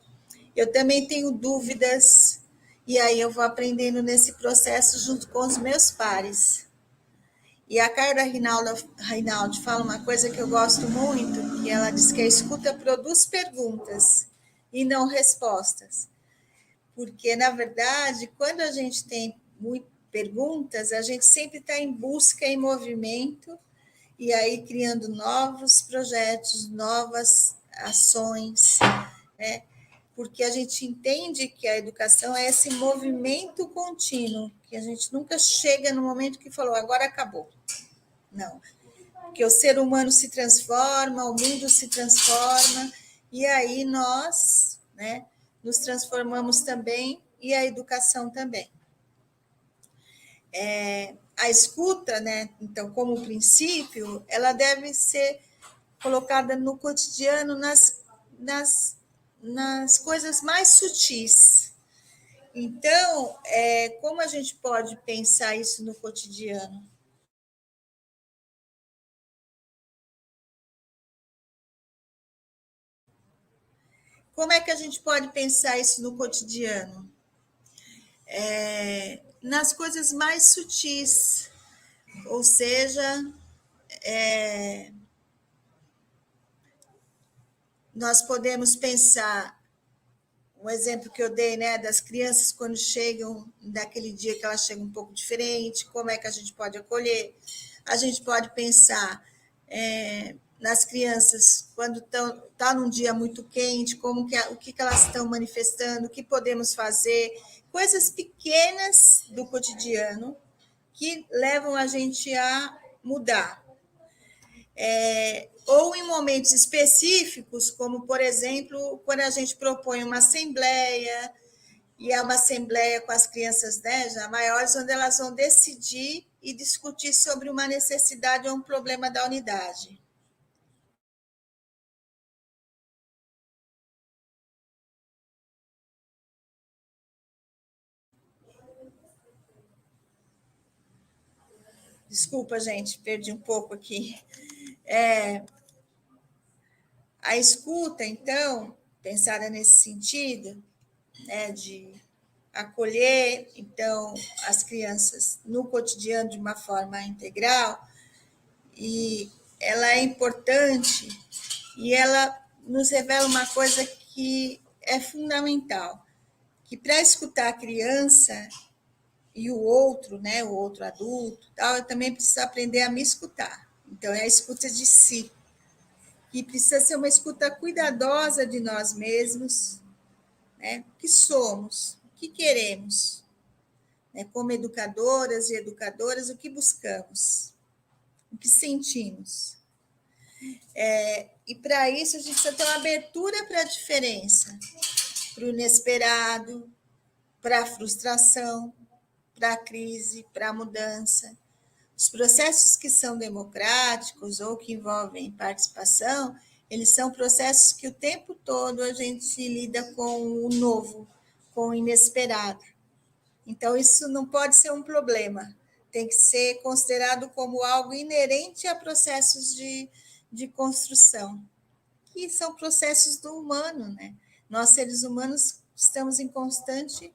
Eu também tenho dúvidas, e aí eu vou aprendendo nesse processo junto com os meus pares. E a Carla Rinaldi fala uma coisa que eu gosto muito, que ela diz que a escuta produz perguntas e não respostas. Porque, na verdade, quando a gente tem muitas perguntas, a gente sempre está em busca, em movimento, e aí criando novos projetos, novas ações, né? Porque a gente entende que a educação é esse movimento contínuo, que a gente nunca chega no momento que falou, agora acabou. Não, porque o ser humano se transforma, o mundo se transforma, e aí nós, né, nos transformamos também, e a educação também. A escuta, né, então, como princípio, ela deve ser colocada no cotidiano, nas coisas mais sutis. Então, como a gente pode pensar isso no cotidiano? Como é que a gente pode pensar isso no cotidiano? Nas coisas mais sutis, ou seja, nós podemos pensar, um exemplo que eu dei, né, das crianças quando chegam, daquele dia que elas chegam um pouco diferente, como é que a gente pode acolher? A gente pode pensar nas crianças quando tá num dia muito quente, o que elas estão manifestando, o que podemos fazer, coisas pequenas do cotidiano que levam a gente a mudar. Ou em momentos específicos, como, por exemplo, quando a gente propõe uma assembleia, e é uma assembleia com as crianças, né, já maiores, onde elas vão decidir e discutir sobre uma necessidade ou um problema da unidade. Desculpa, gente, perdi um pouco aqui. A escuta, então, pensada nesse sentido, né, de acolher, então, as crianças no cotidiano de uma forma integral, e ela é importante, e ela nos revela uma coisa que é fundamental, que para escutar a criança e o outro, né, o outro adulto, tal, eu também preciso aprender a me escutar. Então, é a escuta de si, que precisa ser uma escuta cuidadosa de nós mesmos, né? O que somos, o que queremos, né? Como educadoras e educadoras, o que buscamos, o que sentimos. E para isso a gente precisa ter uma abertura para a diferença, para o inesperado, para a frustração, para a crise, para a mudança. Os processos que são democráticos ou que envolvem participação, eles são processos que o tempo todo a gente lida com o novo, com o inesperado. Então, isso não pode ser um problema, tem que ser considerado como algo inerente a processos de construção, que são processos do humano, né? Nós, seres humanos, estamos em constante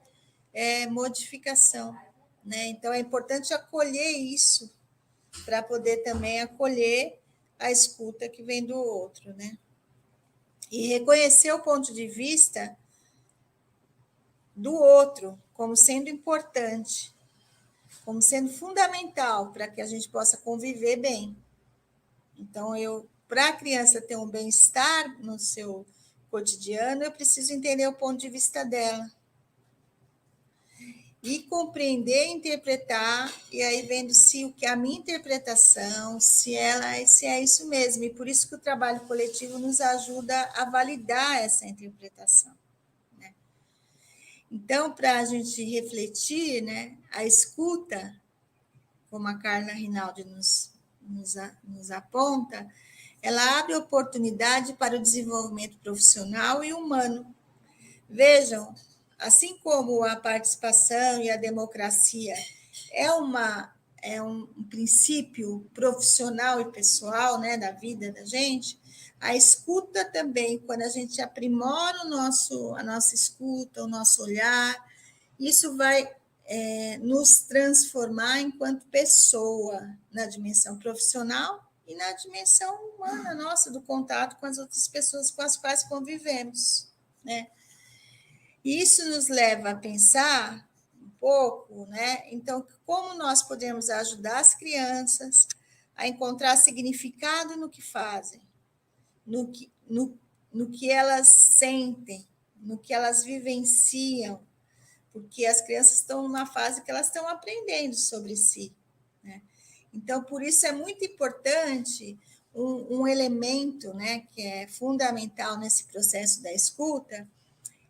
modificação, né? Então, é importante acolher isso, para poder também acolher a escuta que vem do outro, né? E reconhecer o ponto de vista do outro como sendo importante, como sendo fundamental para que a gente possa conviver bem. Então, para a criança ter um bem-estar no seu cotidiano, eu preciso entender o ponto de vista dela. E compreender, interpretar, e aí vendo se o que a minha interpretação, se é isso mesmo. E por isso que o trabalho coletivo nos ajuda a validar essa interpretação, né? Então, para a gente refletir, né, a escuta, como a Carla Rinaldi nos aponta, ela abre oportunidade para o desenvolvimento profissional e humano. Vejam, assim como a participação e a democracia é uma é um princípio profissional e pessoal, né, da vida da gente, a escuta também, quando a gente aprimora a nossa escuta, o nosso olhar, isso vai nos transformar enquanto pessoa na dimensão profissional e na dimensão humana nossa, do contato com as outras pessoas com as quais convivemos, né? E isso nos leva a pensar um pouco, né? Então, como nós podemos ajudar as crianças a encontrar significado no que fazem, no que elas sentem, no que elas vivenciam, porque as crianças estão numa fase que elas estão aprendendo sobre si, né? Então, por isso é muito importante um elemento, né, que é fundamental nesse processo da escuta,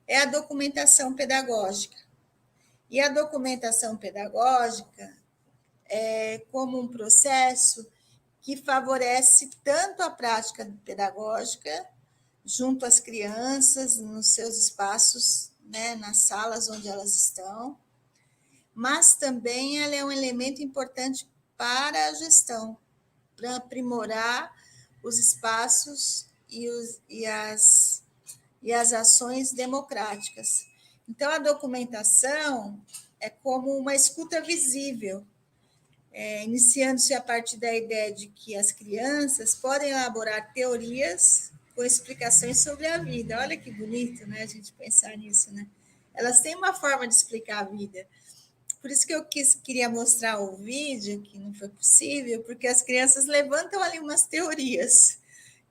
é a documentação pedagógica. E a documentação pedagógica é como um processo que favorece tanto a prática pedagógica junto às crianças, nos seus espaços, né, nas salas onde elas estão, mas também ela é um elemento importante para a gestão, para aprimorar os espaços e as ações democráticas. Então, a documentação é como uma escuta visível, iniciando-se a partir da ideia de que as crianças podem elaborar teorias com explicações sobre a vida. Olha que bonito, né, a gente pensar nisso, né? Elas têm uma forma de explicar a vida. Por isso que eu queria mostrar o vídeo, que não foi possível, porque as crianças levantam ali umas teorias.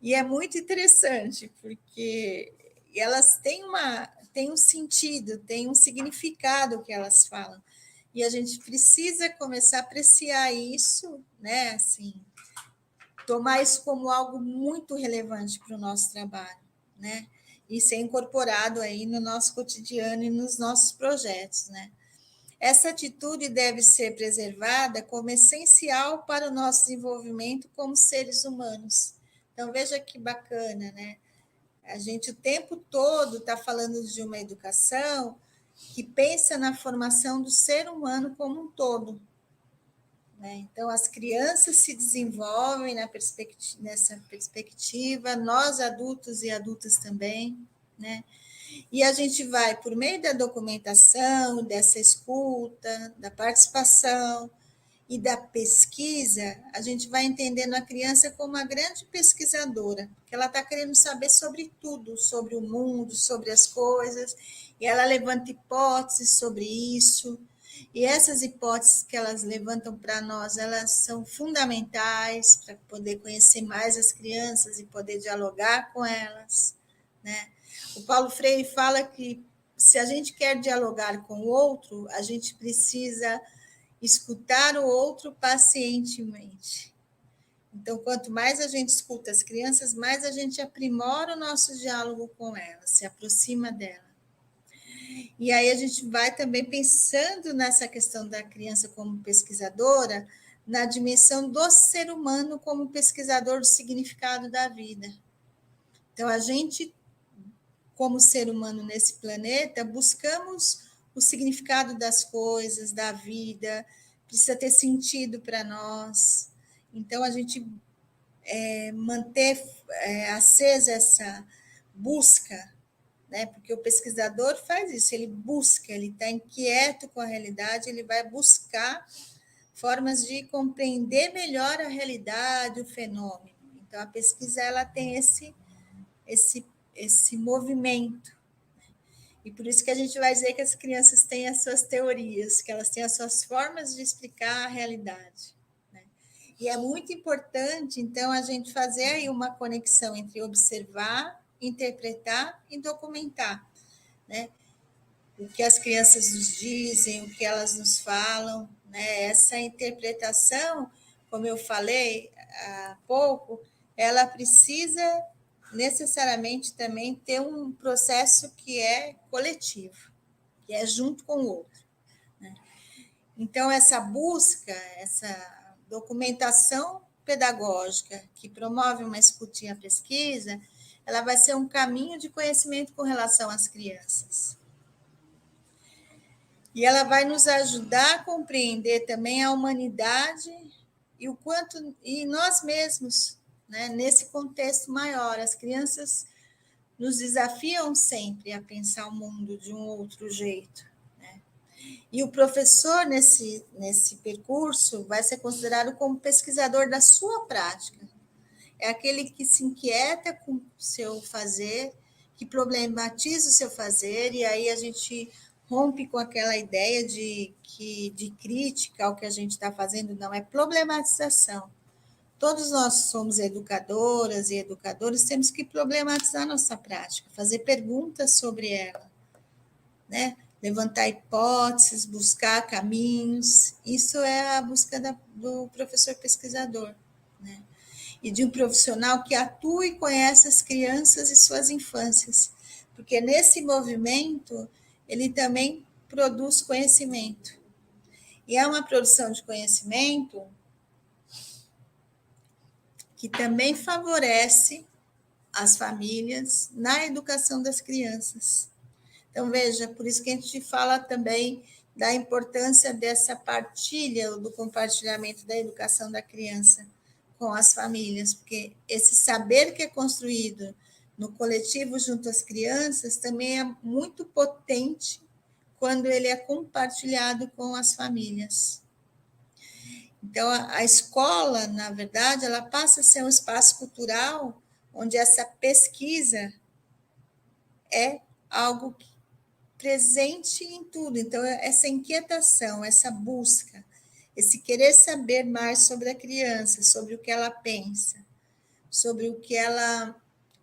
E é muito interessante, porque elas têm um sentido, têm um significado que elas falam. E a gente precisa começar a apreciar isso, né? Assim, tomar isso como algo muito relevante para o nosso trabalho, né? E ser incorporado aí no nosso cotidiano e nos nossos projetos, né? Essa atitude deve ser preservada como essencial para o nosso desenvolvimento como seres humanos. Então, veja que bacana, né? A gente o tempo todo está falando de uma educação que pensa na formação do ser humano como um todo, né? Então, as crianças se desenvolvem nessa perspectiva, nós adultos e adultas também, né? E a gente vai, por meio da documentação, dessa escuta, da participação e da pesquisa, a gente vai entendendo a criança como uma grande pesquisadora, que ela está querendo saber sobre tudo, sobre o mundo, sobre as coisas, e ela levanta hipóteses sobre isso, e essas hipóteses que elas levantam para nós, elas são fundamentais para poder conhecer mais as crianças e poder dialogar com elas, né? O Paulo Freire fala que se a gente quer dialogar com o outro, a gente precisa escutar o outro pacientemente. Então, quanto mais a gente escuta as crianças, mais a gente aprimora o nosso diálogo com elas, se aproxima dela. E aí a gente vai também pensando nessa questão da criança como pesquisadora, na dimensão do ser humano como pesquisador do significado da vida. Então, a gente, como ser humano nesse planeta, buscamos o significado das coisas, da vida, precisa ter sentido para nós. Então, a gente manter acesa essa busca, né? Porque o pesquisador faz isso, ele busca, ele está inquieto com a realidade, ele vai buscar formas de compreender melhor a realidade, o fenômeno. Então, a pesquisa ela tem esse movimento. E por isso que a gente vai dizer que as crianças têm as suas teorias, que elas têm as suas formas de explicar a realidade, né? E é muito importante, então, a gente fazer aí uma conexão entre observar, interpretar e documentar, né? O que as crianças nos dizem, o que elas nos falam, né? Essa interpretação, como eu falei há pouco, ela precisa necessariamente também ter um processo que é coletivo, que é junto com o outro, né? Então, essa busca, essa documentação pedagógica que promove uma escuta e a pesquisa, ela vai ser um caminho de conhecimento com relação às crianças. E ela vai nos ajudar a compreender também a humanidade e o quanto e nós mesmos, né, nesse contexto maior. As crianças nos desafiam sempre a pensar o mundo de um outro jeito, né? E o professor, nesse percurso, vai ser considerado como pesquisador da sua prática. É aquele que se inquieta com o seu fazer, que problematiza o seu fazer, e aí a gente rompe com aquela ideia de crítica ao que a gente está fazendo, não, é problematização. Todos nós somos educadoras e educadores, temos que problematizar nossa prática, fazer perguntas sobre ela, né? Levantar hipóteses, buscar caminhos. Isso é a busca do professor pesquisador, né? E de um profissional que atua e conhece as crianças e suas infâncias, porque nesse movimento ele também produz conhecimento. E é uma produção de conhecimento que também favorece as famílias na educação das crianças. Então, veja, por isso que a gente fala também da importância dessa partilha, do compartilhamento da educação da criança com as famílias, porque esse saber que é construído no coletivo junto às crianças também é muito potente quando ele é compartilhado com as famílias. Então, a escola, na verdade, ela passa a ser um espaço cultural onde essa pesquisa é algo presente em tudo. Então, essa inquietação, essa busca, esse querer saber mais sobre a criança, sobre o que ela pensa, sobre o que ela,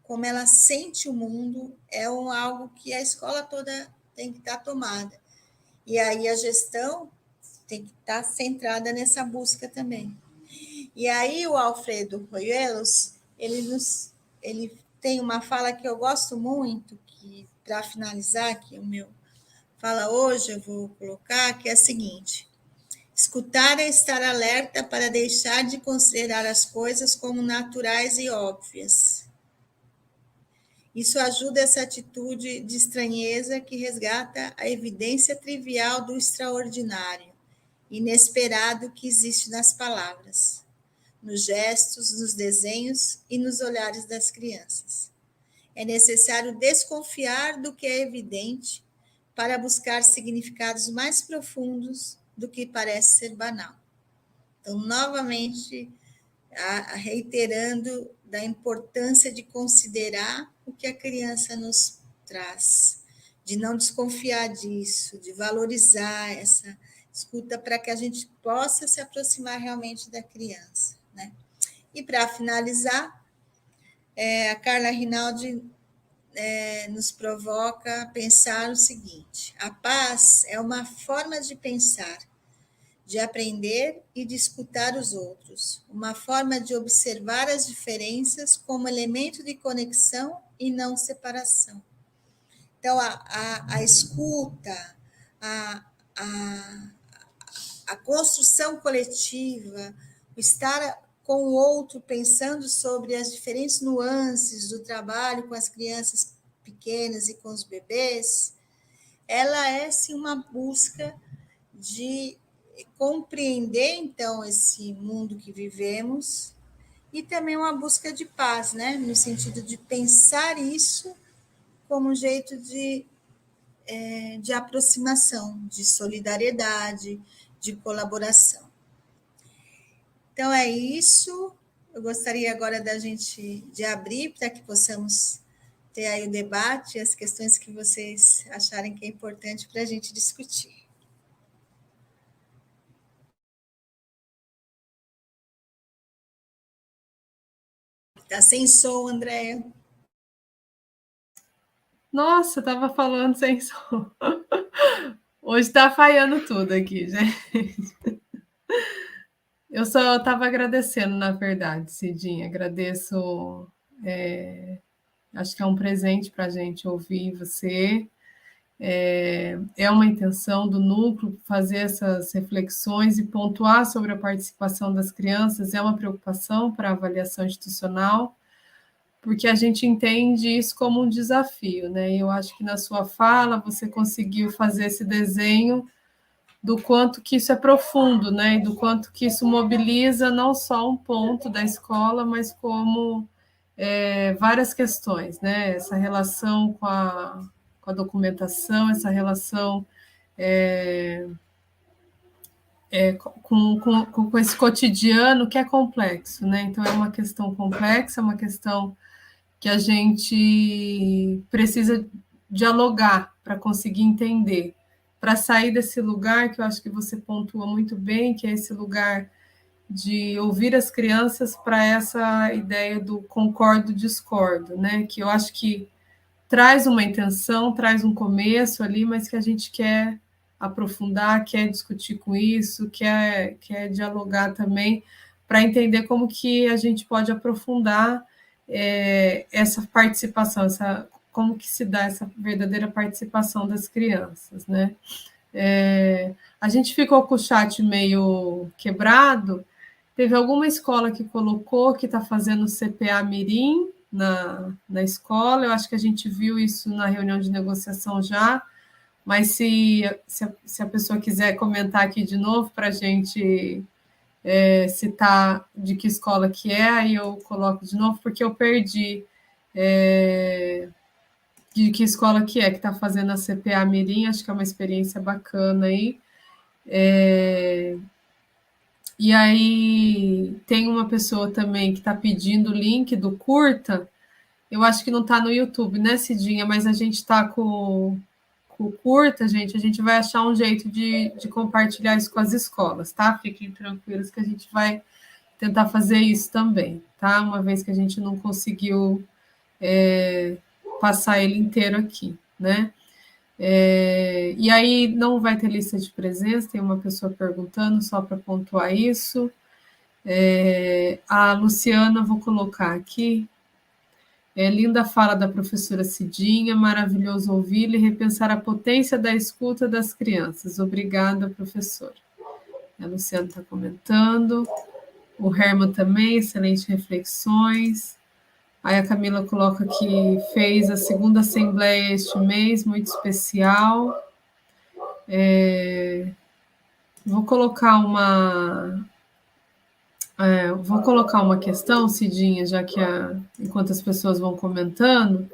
como ela sente o mundo, é algo que a escola toda tem que estar tomada. E aí a gestão tem que estar centrada nessa busca também. E aí o Alfredo Royelos, ele tem uma fala que eu gosto muito, que para finalizar, que o meu fala hoje, eu vou colocar, que é a seguinte: escutar é estar alerta para deixar de considerar as coisas como naturais e óbvias. Isso ajuda essa atitude de estranheza que resgata a evidência trivial do extraordinário, inesperado que existe nas palavras, nos gestos, nos desenhos e nos olhares das crianças. É necessário desconfiar do que é evidente para buscar significados mais profundos do que parece ser banal. Então, novamente, reiterando da importância de considerar o que a criança nos traz, de não desconfiar disso, de valorizar essa escuta para que a gente possa se aproximar realmente da criança, né? E para finalizar, a Carla Rinaldi nos provoca a pensar o seguinte: a paz é uma forma de pensar, de aprender e de escutar os outros, uma forma de observar as diferenças como elemento de conexão e não separação. Então, a escuta, a construção coletiva, o estar com o outro, pensando sobre as diferentes nuances do trabalho com as crianças pequenas e com os bebês, ela é, sim, uma busca de compreender, então, esse mundo que vivemos e também uma busca de paz, né? No sentido de pensar isso como um jeito de aproximação, de solidariedade, de colaboração. Então, é isso. Eu gostaria agora de abrir para que possamos ter aí o debate, as questões que vocês acharem que é importante para a gente discutir. Está sem som, Andréia. Nossa, estava falando sem som. Hoje está falhando tudo aqui, gente. Eu só estava agradecendo, na verdade, Cidinha. Agradeço. Acho que é um presente para a gente ouvir você. É uma intenção do núcleo fazer essas reflexões e pontuar sobre a participação das crianças. É uma preocupação para a avaliação institucional, porque a gente entende isso como um desafio, né? Eu acho que na sua fala você conseguiu fazer esse desenho do quanto que isso é profundo, né? E do quanto que isso mobiliza não só um ponto da escola, mas como várias questões, né? Essa relação com a documentação, essa relação com esse cotidiano que é complexo, né? Então, é uma questão complexa, é uma questão que a gente precisa dialogar para conseguir entender, para sair desse lugar que eu acho que você pontua muito bem, que é esse lugar de ouvir as crianças, para essa ideia do concordo-discordo, né? Que eu acho que traz uma intenção, traz um começo ali, mas que a gente quer aprofundar, quer discutir com isso, quer dialogar também, para entender como que a gente pode aprofundar essa participação, como que se dá essa verdadeira participação das crianças, né? A gente ficou com o chat meio quebrado. Teve alguma escola que colocou que está fazendo CPA Mirim na escola. Eu acho que a gente viu isso na reunião de negociação já, mas se a pessoa quiser comentar aqui de novo para a gente citar de que escola que é, aí eu coloco de novo, porque eu perdi de que escola que está fazendo a CPA Mirim. Acho que é uma experiência bacana aí. E aí tem uma pessoa também que está pedindo o link do curta. Eu acho que não está no YouTube, né, Cidinha? Mas a gente está com o curta, gente. A gente vai achar um jeito de compartilhar isso com as escolas, tá? Fiquem tranquilos que a gente vai tentar fazer isso também, tá? Uma vez que a gente não conseguiu passar ele inteiro aqui, né? E aí não vai ter lista de presença, tem uma pessoa perguntando, só para pontuar isso. A Luciana, vou colocar aqui. Linda fala da professora Cidinha, maravilhoso ouvi-la e repensar a potência da escuta das crianças. Obrigada, professora. A Luciana está comentando. O Herman também, excelentes reflexões. Aí a Camila coloca que fez a segunda assembleia este mês, muito especial. Vou colocar uma questão, Cidinha, já que enquanto as pessoas vão comentando.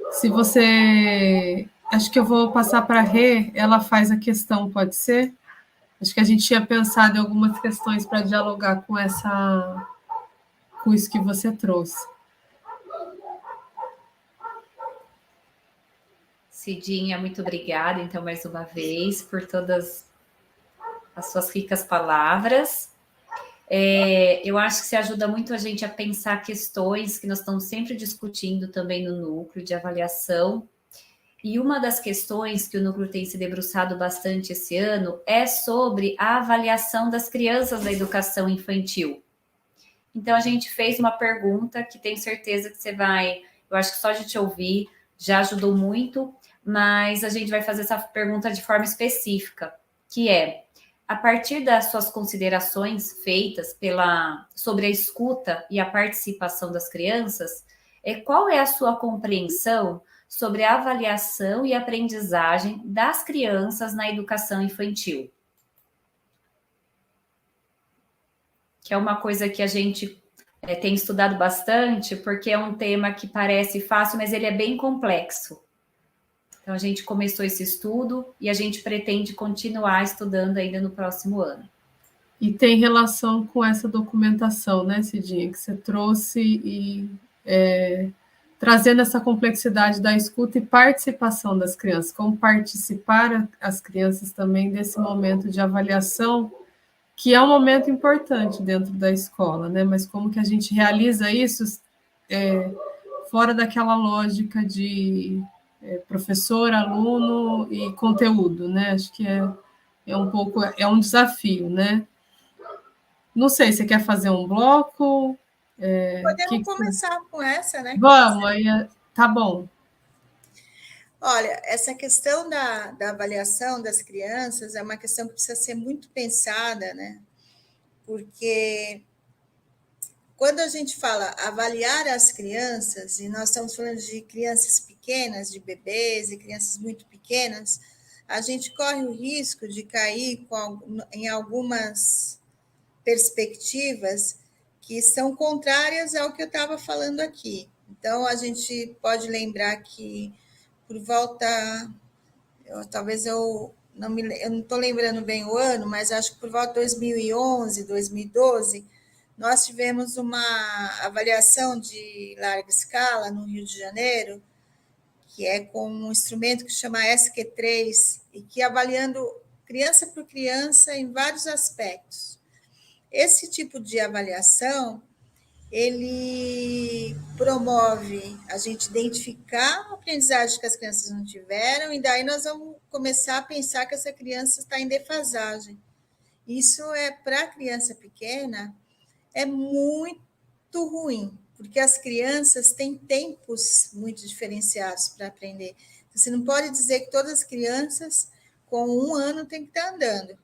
Se você. Acho que eu vou passar para a Rê, ela faz a questão, pode ser? Acho que a gente tinha pensado em algumas questões para dialogar com isso que você trouxe. Cidinha, muito obrigada, então, mais uma vez, por todas as suas ricas palavras. Eu acho que se ajuda muito a gente a pensar questões que nós estamos sempre discutindo também no núcleo de avaliação. E uma das questões que o núcleo tem se debruçado bastante esse ano é sobre a avaliação das crianças da educação infantil. Então, a gente fez uma pergunta que tenho certeza que você vai... Eu acho que só de te ouvir já ajudou muito, mas a gente vai fazer essa pergunta de forma específica, que é, a partir das suas considerações feitas sobre a escuta e a participação das crianças, qual é a sua compreensão sobre a avaliação e aprendizagem das crianças na educação infantil? Que é uma coisa que a gente tem estudado bastante, porque é um tema que parece fácil, mas ele é bem complexo. Então, a gente começou esse estudo e a gente pretende continuar estudando ainda no próximo ano. E tem relação com essa documentação, né, Cidinha, que você trouxe e trazendo essa complexidade da escuta e participação das crianças, como participar as crianças também desse momento de avaliação, que é um momento importante dentro da escola, né? Mas como que a gente realiza isso fora daquela lógica de professor, aluno e conteúdo, né? Acho que é um desafio, né? Não sei, você quer fazer um bloco? Podemos começar com essa, né? Vamos, aí tá bom. Olha, essa questão da avaliação das crianças é uma questão que precisa ser muito pensada, né? Porque quando a gente fala avaliar as crianças, e nós estamos falando de crianças pequenas, de bebês e crianças muito pequenas, a gente corre o risco de cair em algumas perspectivas que são contrárias ao que eu estava falando aqui. Então, a gente pode lembrar que, por volta, talvez eu não estou lembrando bem o ano, mas acho que por volta de 2011, 2012, nós tivemos uma avaliação de larga escala no Rio de Janeiro, que é com um instrumento que chama SQ3, e que avaliando criança por criança em vários aspectos. Esse tipo de avaliação, ele promove a gente identificar a aprendizagem que as crianças não tiveram, e daí nós vamos começar a pensar que essa criança está em defasagem. Isso para a criança pequena é muito ruim, porque as crianças têm tempos muito diferenciados para aprender. Você não pode dizer que todas as crianças com 1 ano têm que estar andando.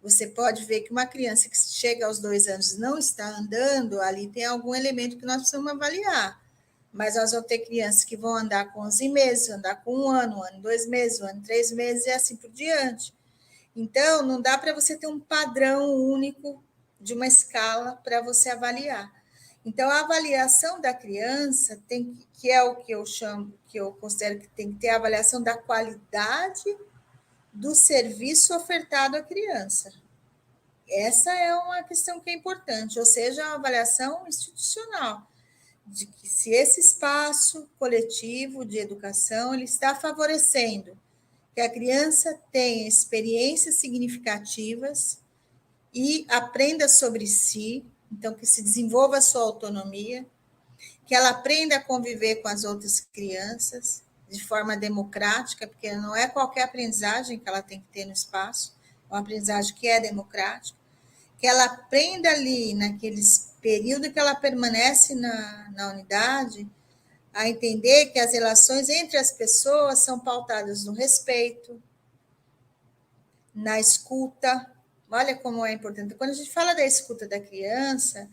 Você pode ver que uma criança que chega aos 2 anos e não está andando, ali tem algum elemento que nós precisamos avaliar. Mas nós vamos ter crianças que vão andar com 11 meses, andar com 1 ano e 2 meses, 1 ano e 3 meses, e assim por diante. Então, não dá para você ter um padrão único de uma escala para você avaliar. Então, a avaliação da criança que é o que eu chamo, que eu considero que tem que ter a avaliação da qualidade do serviço ofertado à criança. Essa é uma questão que é importante, ou seja, uma avaliação institucional, de que se esse espaço coletivo de educação ele está favorecendo que a criança tenha experiências significativas e aprenda sobre si, então que se desenvolva a sua autonomia, que ela aprenda a conviver com as outras crianças de forma democrática, porque não é qualquer aprendizagem que ela tem que ter no espaço, é uma aprendizagem que é democrática, que ela aprenda ali, naqueles períodos que ela permanece na unidade, a entender que as relações entre as pessoas são pautadas no respeito, na escuta. Olha como é importante. Quando a gente fala da escuta da criança,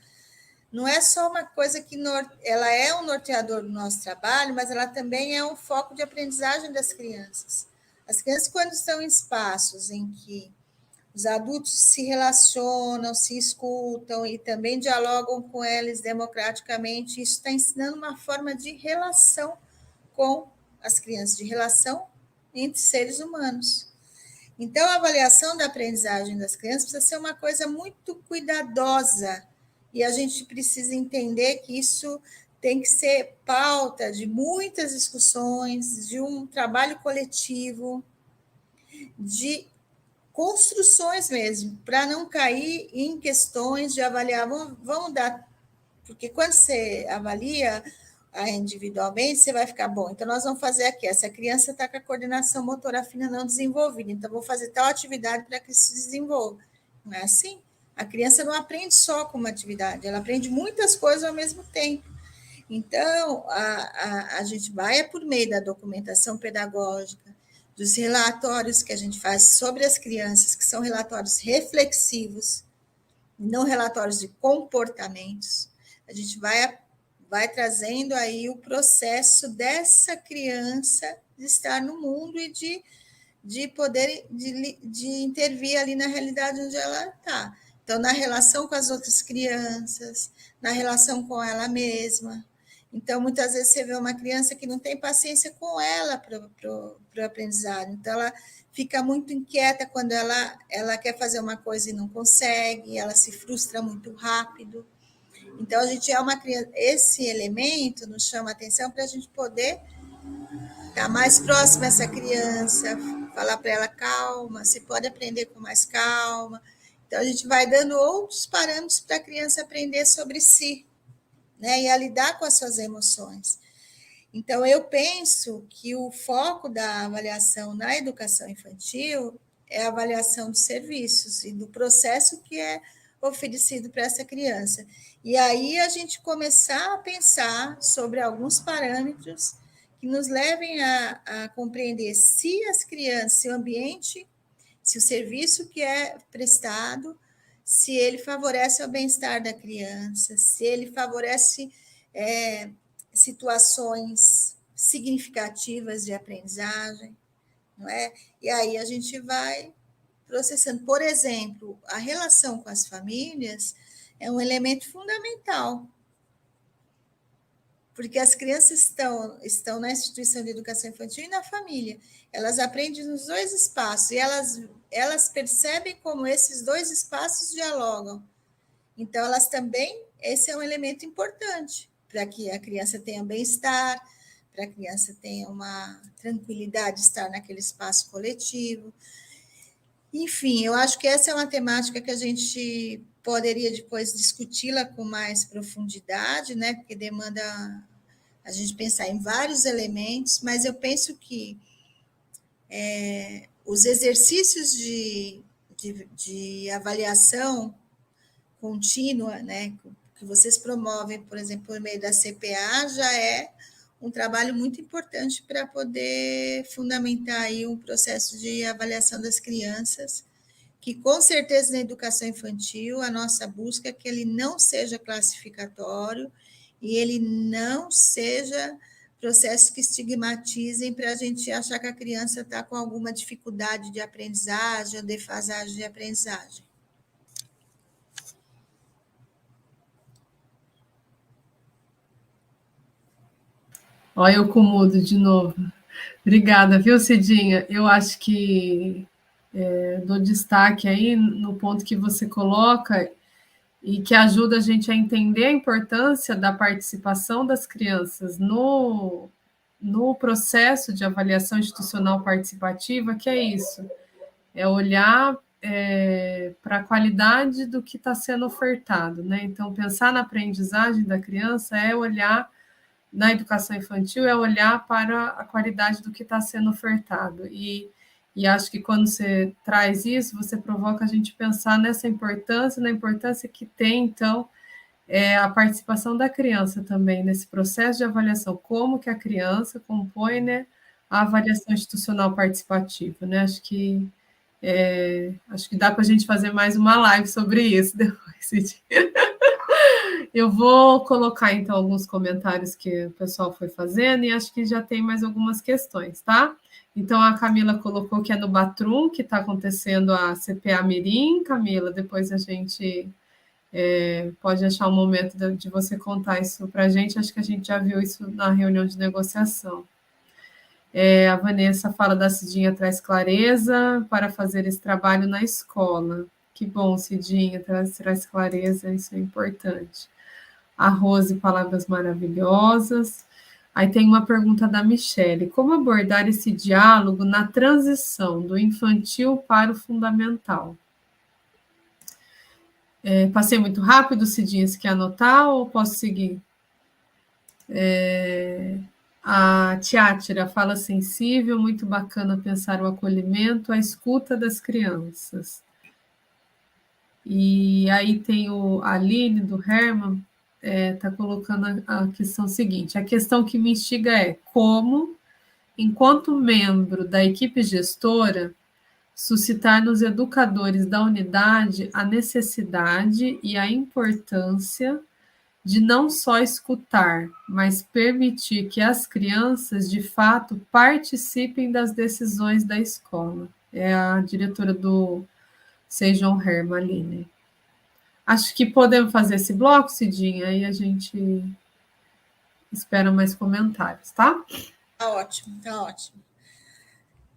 não é só uma coisa que ela é um norteador do nosso trabalho, mas ela também é um foco de aprendizagem das crianças. As crianças, quando estão em espaços em que os adultos se relacionam, se escutam e também dialogam com eles democraticamente, isso está ensinando uma forma de relação com as crianças, de relação entre seres humanos. Então, a avaliação da aprendizagem das crianças precisa ser uma coisa muito cuidadosa, e a gente precisa entender que isso tem que ser pauta de muitas discussões, de um trabalho coletivo, de construções mesmo, para não cair em questões de avaliar, vamos dar, porque quando você avalia individualmente, você vai ficar, bom, então nós vamos fazer aqui, essa criança está com a coordenação motora fina não desenvolvida, então vou fazer tal atividade para que isso se desenvolva. Não é assim? A criança não aprende só com uma atividade, ela aprende muitas coisas ao mesmo tempo. Então, a gente vai por meio da documentação pedagógica, dos relatórios que a gente faz sobre as crianças, que são relatórios reflexivos, não relatórios de comportamentos. A gente vai trazendo aí o processo dessa criança de estar no mundo e de poder de intervir ali na realidade onde ela está. Então, na relação com as outras crianças, na relação com ela mesma. Então, muitas vezes você vê uma criança que não tem paciência com ela para o aprendizado. Então, ela fica muito inquieta quando ela quer fazer uma coisa e não consegue, ela se frustra muito rápido. Então, a gente é uma criança. Esse elemento nos chama a atenção para a gente poder estar mais próximo a essa criança, falar para ela calma, você pode aprender com mais calma. Então, a gente vai dando outros parâmetros para a criança aprender sobre si, né, e a lidar com as suas emoções. Então, eu penso que o foco da avaliação na educação infantil é a avaliação dos serviços e do processo que é oferecido para essa criança. E aí a gente começar a pensar sobre alguns parâmetros que nos levem a compreender se as crianças, se o ambiente, se o serviço que é prestado, se ele favorece o bem-estar da criança, se ele favorece situações significativas de aprendizagem, não é? E aí a gente vai processando. Por exemplo, a relação com as famílias é um elemento fundamental, porque as crianças estão na instituição de educação infantil e na família. Elas aprendem nos dois espaços e elas percebem como esses dois espaços dialogam. Então, elas também, esse é um elemento importante para que a criança tenha bem-estar, para a criança tenha uma tranquilidade de estar naquele espaço coletivo. Enfim, eu acho que essa é uma temática que a gente poderia depois discuti-la com mais profundidade, né? Porque demanda a gente pensar em vários elementos, mas eu penso que os exercícios de avaliação contínua, né, que vocês promovem, por exemplo, por meio da CPA, já é um trabalho muito importante para poder fundamentar aí um processo de avaliação das crianças, que com certeza na educação infantil a nossa busca é que ele não seja classificatório e ele não seja processos que estigmatizem para a gente achar que a criança está com alguma dificuldade de aprendizagem ou defasagem de aprendizagem. Olha eu com o mudo de novo. Obrigada, viu, Cidinha? Eu acho que dou destaque aí no ponto que você coloca e que ajuda a gente a entender a importância da participação das crianças no processo de avaliação institucional participativa, que é isso, é olhar para a qualidade do que está sendo ofertado, né? Então, pensar na aprendizagem da criança é olhar na educação infantil, é olhar para a qualidade do que está sendo ofertado. E acho que quando você traz isso, você provoca a gente pensar nessa importância, na importância que tem, então, a participação da criança também nesse processo de avaliação, como que a criança compõe, né, a avaliação institucional participativa, né? Acho que dá para a gente fazer mais uma live sobre isso depois. Eu vou colocar, então, alguns comentários que o pessoal foi fazendo e acho que já tem mais algumas questões, tá? Então, a Camila colocou que é no Batrum que está acontecendo a CPA Mirim. Camila, depois a gente pode achar um momento de você contar isso para a gente. Acho que a gente já viu isso na reunião de negociação. A Vanessa fala da Cidinha traz clareza para fazer esse trabalho na escola. Que bom, Cidinha, traz clareza, isso é importante. A Rose, palavras maravilhosas. Aí tem uma pergunta da Michele: como abordar esse diálogo na transição do infantil para o fundamental? Passei muito rápido, Cidinha, você quer anotar ou posso seguir? A Tiátira fala sensível, muito bacana pensar o acolhimento, a escuta das crianças. E aí tem a Aline, do Herman, está colocando a questão seguinte: a questão que me instiga é como, enquanto membro da equipe gestora, suscitar nos educadores da unidade a necessidade e a importância de não só escutar, mas permitir que as crianças, de fato, participem das decisões da escola. É a diretora do Sejam Herman, Aline. Acho que podemos fazer esse bloco, Cidinha, aí a gente espera mais comentários, tá? Tá ótimo, tá ótimo.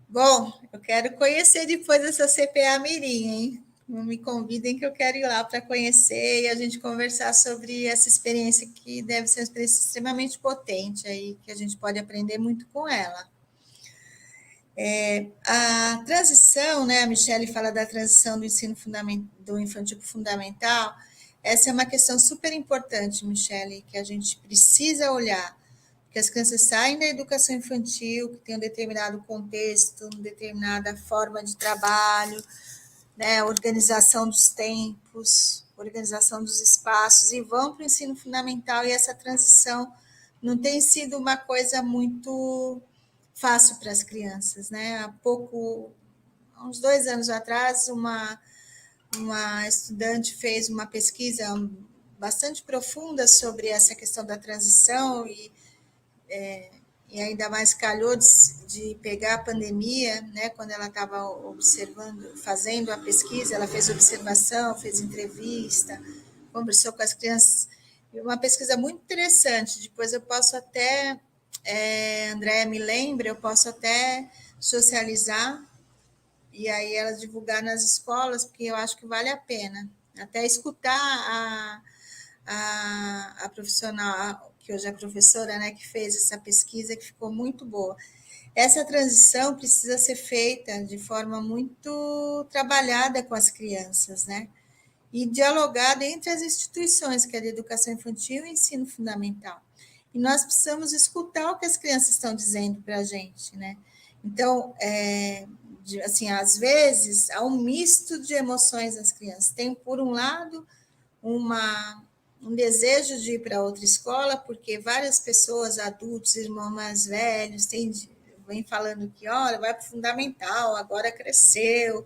Bom, eu quero conhecer depois essa CPA Mirim, hein? Não me convidem que eu quero ir lá para conhecer e a gente conversar sobre essa experiência que deve ser uma experiência extremamente potente aí, que a gente pode aprender muito com ela. A transição, né? A Michele fala da transição do ensino do infantil para o fundamental. Essa é uma questão super importante, Michele, que a gente precisa olhar, porque as crianças saem da educação infantil, que tem um determinado contexto, uma determinada forma de trabalho, né? Organização dos tempos, organização dos espaços, e vão para o ensino fundamental, e essa transição não tem sido uma coisa muito fácil para as crianças, né? Há uns 2 anos atrás, uma estudante fez uma pesquisa bastante profunda sobre essa questão da transição e e ainda mais calhou de pegar a pandemia, né, quando ela estava observando, fazendo a pesquisa, ela fez observação, fez entrevista, conversou com as crianças, uma pesquisa muito interessante. Depois eu posso até, Andréa me lembra, eu posso até socializar e aí ela divulgar nas escolas, porque eu acho que vale a pena. Até escutar a profissional, que hoje é professora, né, que fez essa pesquisa, que ficou muito boa. Essa transição precisa ser feita de forma muito trabalhada com as crianças, né? E dialogada entre as instituições, que é de educação infantil e ensino fundamental. E nós precisamos escutar o que as crianças estão dizendo para a gente, né? Então, assim, às vezes, há um misto de emoções nas crianças. Tem, por um lado, um desejo de ir para outra escola, porque várias pessoas, adultos, irmãos mais velhos, vêm falando que, olha, vai para o fundamental, agora cresceu,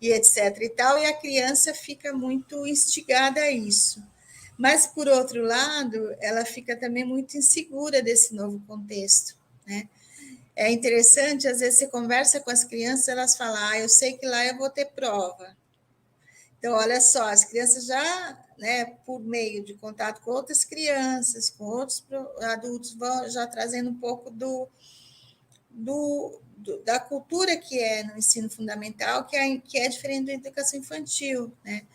e etc. e tal, e a criança fica muito instigada a isso. Mas, por outro lado, ela fica também muito insegura desse novo contexto, né? É interessante, às vezes você conversa com as crianças, elas falam, eu sei que lá eu vou ter prova. Então, olha só, as crianças já, né, por meio de contato com outras crianças, com outros adultos, vão já trazendo um pouco da cultura que é no ensino fundamental, que é diferente da educação infantil, né?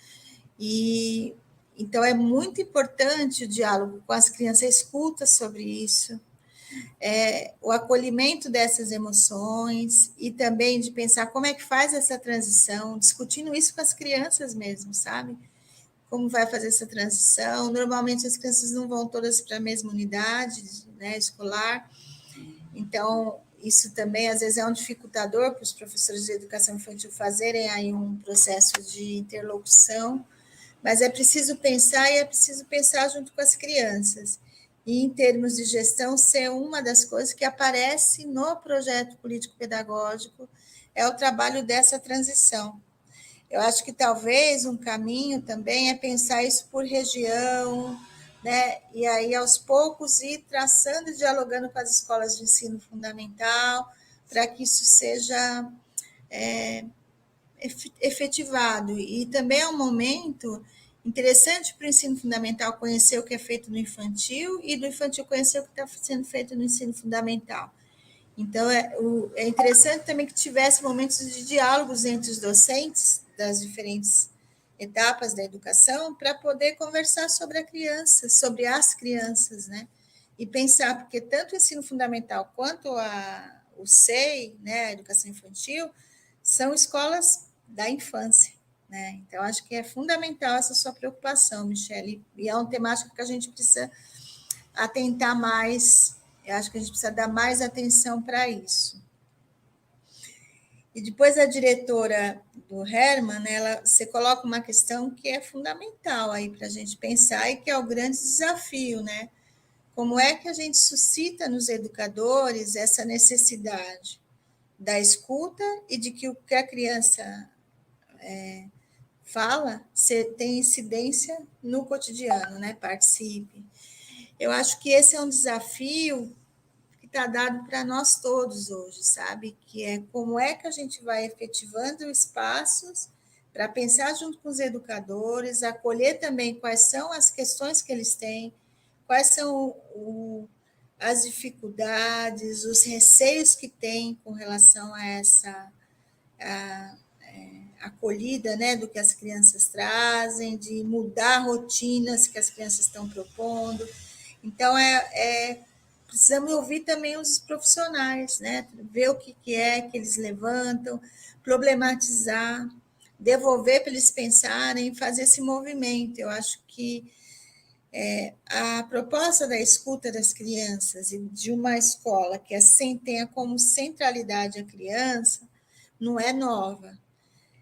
E então é muito importante o diálogo com as crianças, a escuta sobre isso, o acolhimento dessas emoções e também de pensar como é que faz essa transição, discutindo isso com as crianças mesmo, sabe? Como vai fazer essa transição? Normalmente as crianças não vão todas para a mesma unidade, né, escolar, então isso também às vezes é um dificultador para os professores de educação infantil fazerem aí um processo de interlocução, mas é preciso pensar e é preciso pensar junto com as crianças. E em termos de gestão, ser uma das coisas que aparece no projeto político-pedagógico é o trabalho dessa transição. Eu acho que talvez um caminho também é pensar isso por região, né? E aí, aos poucos, ir traçando e dialogando com as escolas de ensino fundamental, para que isso seja efetivado. E também é um momento interessante para o ensino fundamental conhecer o que é feito no infantil e do infantil conhecer o que está sendo feito no ensino fundamental. Então, é interessante também que tivesse momentos de diálogos entre os docentes das diferentes etapas da educação para poder conversar sobre a criança, sobre as crianças, né? E pensar, porque tanto o ensino fundamental quanto o SEI, né, a educação infantil, são escolas da infância, né? Então, acho que é fundamental essa sua preocupação, Michele, e é uma temática que a gente precisa atentar mais, eu acho que a gente precisa dar mais atenção para isso. E depois a diretora do Herman, né, você coloca uma questão que é fundamental aí para a gente pensar e que é o grande desafio, né? Como é que a gente suscita nos educadores essa necessidade da escuta e de que o que a criança fala tem incidência no cotidiano, né? Participe. Eu acho que esse é um desafio que está dado para nós todos hoje, sabe? Que é como é que a gente vai efetivando espaços para pensar junto com os educadores, acolher também quais são as questões que eles têm, quais são as dificuldades, os receios que têm com relação a essa acolhida, né, do que as crianças trazem, de mudar rotinas que as crianças estão propondo. Então, precisamos ouvir também os profissionais, né, ver o que é que eles levantam, problematizar, devolver para eles pensarem, fazer esse movimento. Eu acho que a proposta da escuta das crianças e de uma escola que tenha como centralidade a criança não é nova.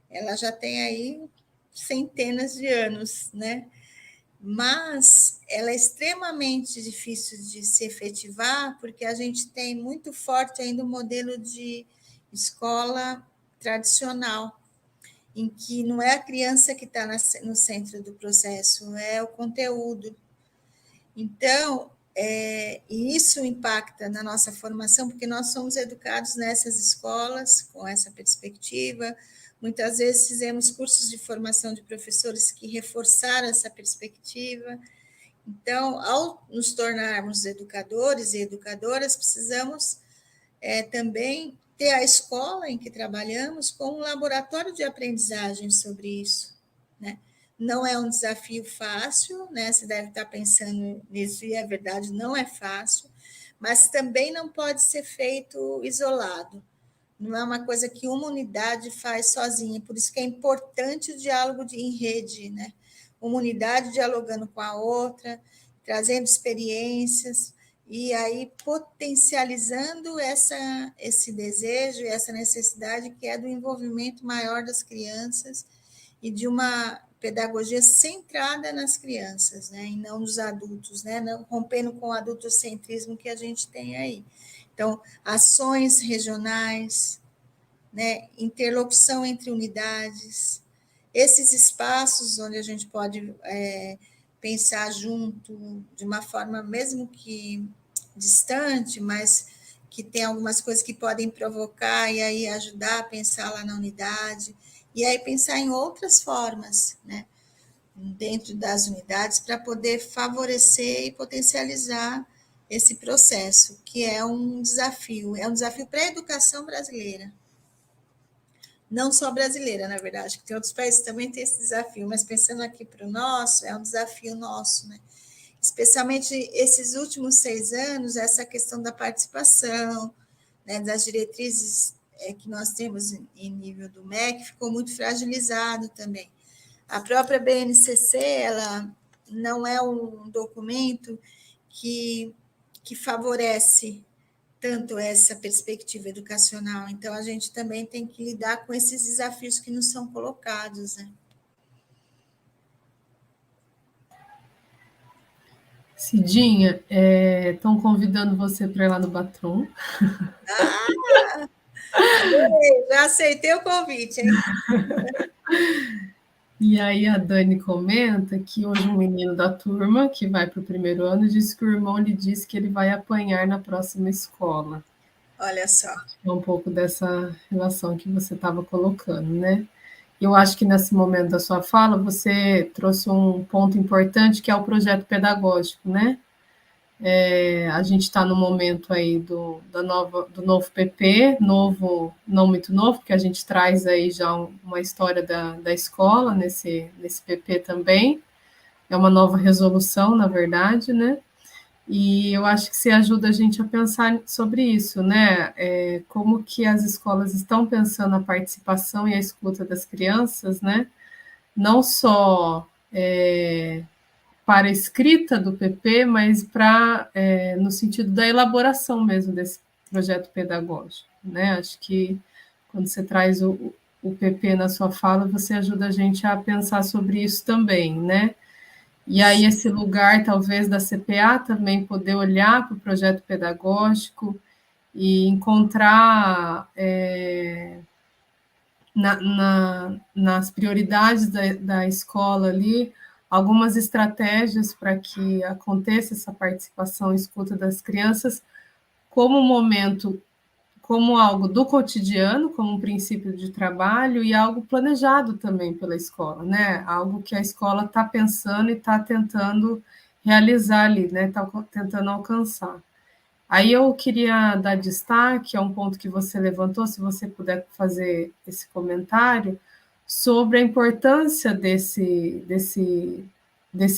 Ela já tem aí centenas de anos, né? Mas ela é extremamente difícil de se efetivar, porque a gente tem muito forte ainda o modelo de escola tradicional, em que não é a criança que está no centro do processo, é o conteúdo. Então, E isso impacta na nossa formação, porque nós somos educados nessas escolas, com essa perspectiva. Muitas vezes fizemos cursos de formação de professores que reforçaram essa perspectiva. Então, ao nos tornarmos educadores e educadoras, precisamos também ter a escola em que trabalhamos como um laboratório de aprendizagem sobre isso, né? Não é um desafio fácil, né? Você deve estar pensando nisso, e é verdade, não é fácil, mas também não pode ser feito isolado. Não é uma coisa que uma unidade faz sozinha, por isso que é importante o diálogo em rede, né? Uma unidade dialogando com a outra, trazendo experiências, e aí potencializando esse desejo e essa necessidade que é do envolvimento maior das crianças e de uma pedagogia centrada nas crianças, né, e não nos adultos, né, não, rompendo com o adultocentrismo que a gente tem aí. Então, ações regionais, né, interlocução entre unidades, esses espaços onde a gente pode pensar junto, de uma forma mesmo que distante, mas que tem algumas coisas que podem provocar e aí ajudar a pensar lá na unidade, e aí pensar em outras formas, né, dentro das unidades, para poder favorecer e potencializar esse processo, que é um desafio para a educação brasileira. Não só brasileira, na verdade, que tem outros países que também têm esse desafio, mas pensando aqui para o nosso, é um desafio nosso, né? Especialmente esses últimos 6 anos, essa questão da participação, né, das diretrizes que nós temos em nível do MEC, ficou muito fragilizado também. A própria BNCC, ela não é um documento que favorece tanto essa perspectiva educacional, então a gente também tem que lidar com esses desafios que nos são colocados, né? Cidinha, estão convidando você para ir lá no Batrum. Adorei, já aceitei o convite, hein? E aí a Dani comenta que hoje um menino da turma, que vai para o primeiro ano, disse que o irmão lhe disse que ele vai apanhar na próxima escola. Olha só. É um pouco dessa relação que você estava colocando, né? Eu acho que nesse momento da sua fala, você trouxe um ponto importante, que é o projeto pedagógico, né? A gente está no momento aí do novo PP, novo, não muito novo, porque a gente traz aí já uma história da escola nesse PP também. É uma nova resolução, na verdade, né? E eu acho que se ajuda a gente a pensar sobre isso, né? Como que as escolas estão pensando a participação e a escuta das crianças, né? Não só para a escrita do PP, mas no sentido da elaboração mesmo desse projeto pedagógico, né? Acho que quando você traz o PP na sua fala, você ajuda a gente a pensar sobre isso também, né? E aí esse lugar, talvez, da CPA também poder olhar para o projeto pedagógico e encontrar nas prioridades da escola ali algumas estratégias para que aconteça essa participação e escuta das crianças como um momento, como algo do cotidiano, como um princípio de trabalho e algo planejado também pela escola, né? Algo que a escola está pensando e está tentando realizar ali, né? Está tentando alcançar. Aí eu queria dar destaque a um ponto que você levantou, se você puder fazer esse comentário, sobre a importância desse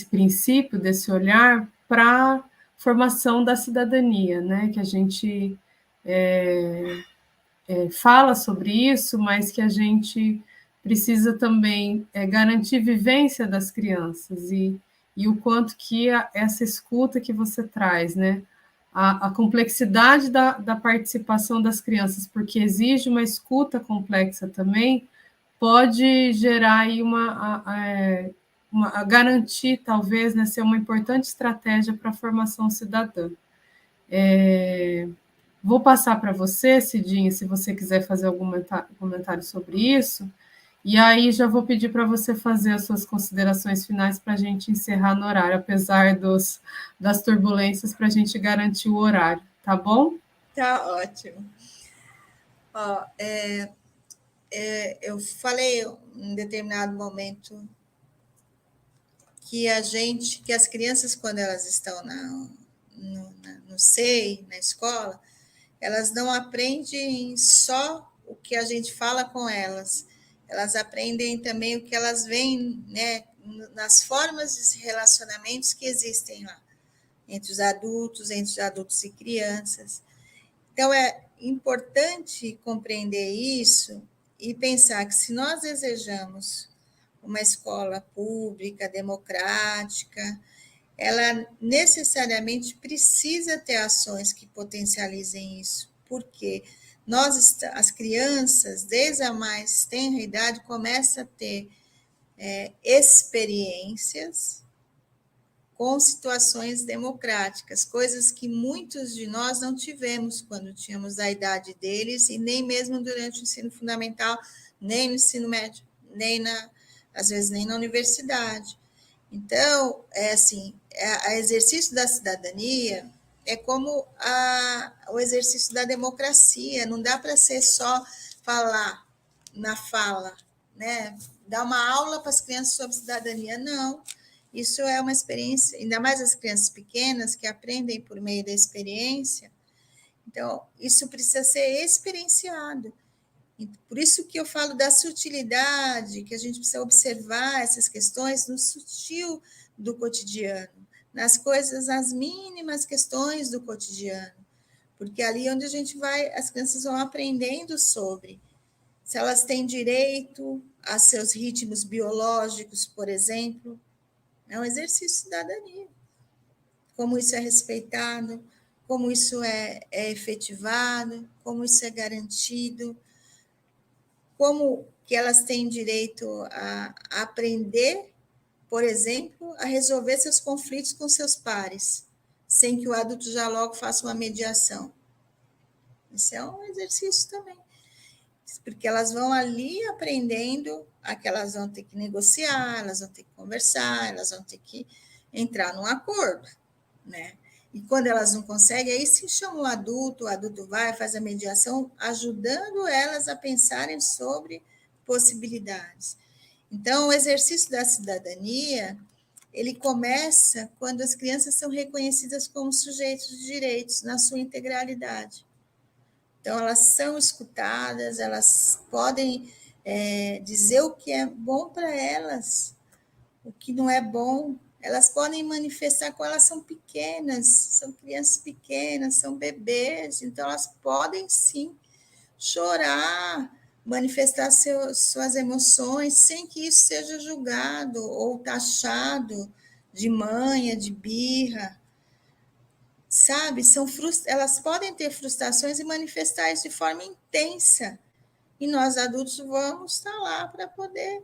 princípio, desse olhar para a formação da cidadania, né? Que a gente fala sobre isso, mas que a gente precisa também garantir vivência das crianças e o quanto que essa escuta que você traz, né? A complexidade da participação das crianças, porque exige uma escuta complexa também, pode gerar aí garantir, talvez, né, ser uma importante estratégia para a formação cidadã. Vou passar para você, Cidinha, se você quiser fazer algum comentário sobre isso, E aí já vou pedir para você fazer as suas considerações finais para a gente encerrar no horário, apesar das turbulências, para a gente garantir o horário, tá bom? Tá ótimo. Ó, eu falei em determinado momento que as crianças, quando elas estão no SEI, na escola, elas não aprendem só o que a gente fala com elas aprendem também o que elas veem, né, nas formas de relacionamentos que existem lá, entre os adultos e crianças. Então, é importante compreender isso e pensar que se nós desejamos uma escola pública, democrática, ela necessariamente precisa ter ações que potencializem isso, porque as crianças, desde a mais tenra idade, começam a ter experiências com situações democráticas, coisas que muitos de nós não tivemos quando tínhamos a idade deles, e nem mesmo durante o ensino fundamental, nem no ensino médio, às vezes nem na universidade. Então, o exercício da cidadania é como o exercício da democracia, não dá para ser só falar na fala, né? Dar uma aula para as crianças sobre cidadania, não. Isso é uma experiência, ainda mais as crianças pequenas que aprendem por meio da experiência. Então, isso precisa ser experienciado. Por isso que eu falo da sutilidade, que a gente precisa observar essas questões no sutil do cotidiano, nas coisas, as mínimas questões do cotidiano, porque ali onde a gente vai, as crianças vão aprendendo sobre se elas têm direito a seus ritmos biológicos, por exemplo, é um exercício de cidadania. Como isso é respeitado, como isso é efetivado, como isso é garantido, como que elas têm direito a aprender, por exemplo, a resolver seus conflitos com seus pares, sem que o adulto já logo faça uma mediação. Isso é um exercício também, porque elas vão ali aprendendo a que elas vão ter que negociar, elas vão ter que conversar, elas vão ter que entrar num acordo, né? E quando elas não conseguem, aí se chama o adulto vai, faz a mediação, ajudando elas a pensarem sobre possibilidades. Então, o exercício da cidadania, ele começa quando as crianças são reconhecidas como sujeitos de direitos na sua integralidade. Então, elas são escutadas, elas podem dizer o que é bom para elas, o que não é bom. Elas podem manifestar quando elas são pequenas, são crianças pequenas, são bebês, então elas podem sim chorar, manifestar suas emoções, sem que isso seja julgado ou taxado de manha, de birra, sabe? Elas podem ter frustrações e manifestar isso de forma intensa, e nós adultos vamos estar lá para poder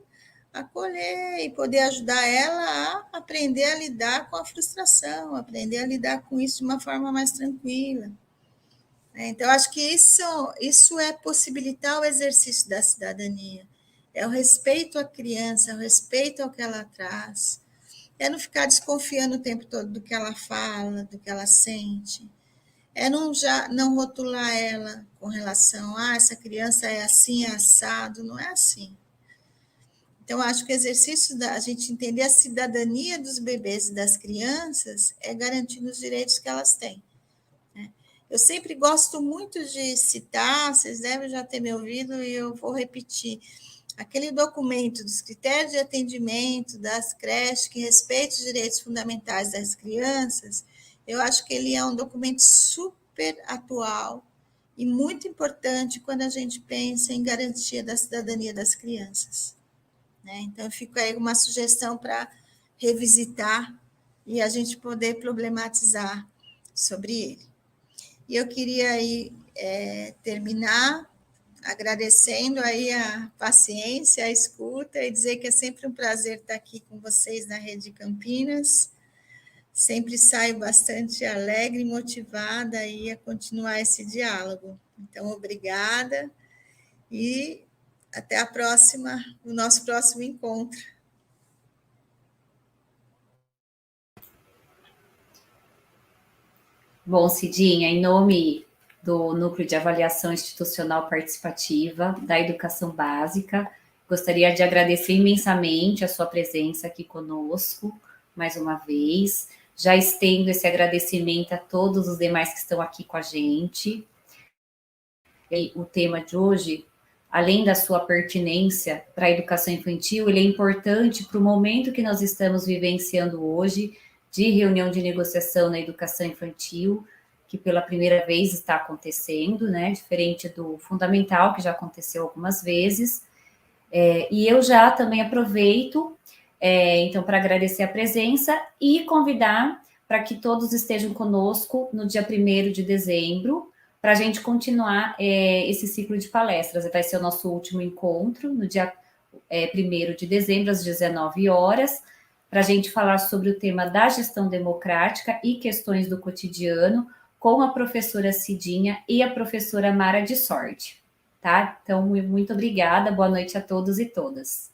acolher e poder ajudar ela a aprender a lidar com a frustração, aprender a lidar com isso de uma forma mais tranquila. Então, acho que isso é possibilitar o exercício da cidadania. É o respeito à criança, é o respeito ao que ela traz, é não ficar desconfiando o tempo todo do que ela fala, do que ela sente, é não rotular ela com relação a essa criança é assim, é assado, não é assim. Então, acho que o exercício da gente entender a cidadania dos bebês e das crianças é garantindo os direitos que elas têm. Né? Eu sempre gosto muito de citar, vocês devem já ter me ouvido e eu vou repetir, aquele documento dos critérios de atendimento das creches que respeita os direitos fundamentais das crianças, eu acho que ele é um documento super atual e muito importante quando a gente pensa em garantia da cidadania das crianças. Né? Então, fica aí uma sugestão para revisitar e a gente poder problematizar sobre ele. E eu queria aí, terminar agradecendo aí a paciência, a escuta e dizer que é sempre um prazer estar aqui com vocês na Rede Campinas. Sempre saio bastante alegre e motivada aí a continuar esse diálogo. Então, obrigada e Até a próxima, o nosso próximo encontro. Bom, Cidinha, em nome do Núcleo de Avaliação Institucional Participativa da Educação Básica, gostaria de agradecer imensamente a sua presença aqui conosco, mais uma vez. Já estendo esse agradecimento a todos os demais que estão aqui com a gente. E o tema de hoje, além da sua pertinência para a educação infantil, ele é importante para o momento que nós estamos vivenciando hoje, de reunião de negociação na educação infantil, que pela primeira vez está acontecendo, né, diferente do fundamental, que já aconteceu algumas vezes. E eu já também aproveito, então, para agradecer a presença e convidar para que todos estejam conosco no dia 1º de dezembro, para a gente continuar esse ciclo de palestras. Vai ser o nosso último encontro, no dia 1º de dezembro, às 19 horas, para a gente falar sobre o tema da gestão democrática e questões do cotidiano, com a professora Cidinha e a professora Mara de Sorte. Tá? Então, muito obrigada, boa noite a todos e todas.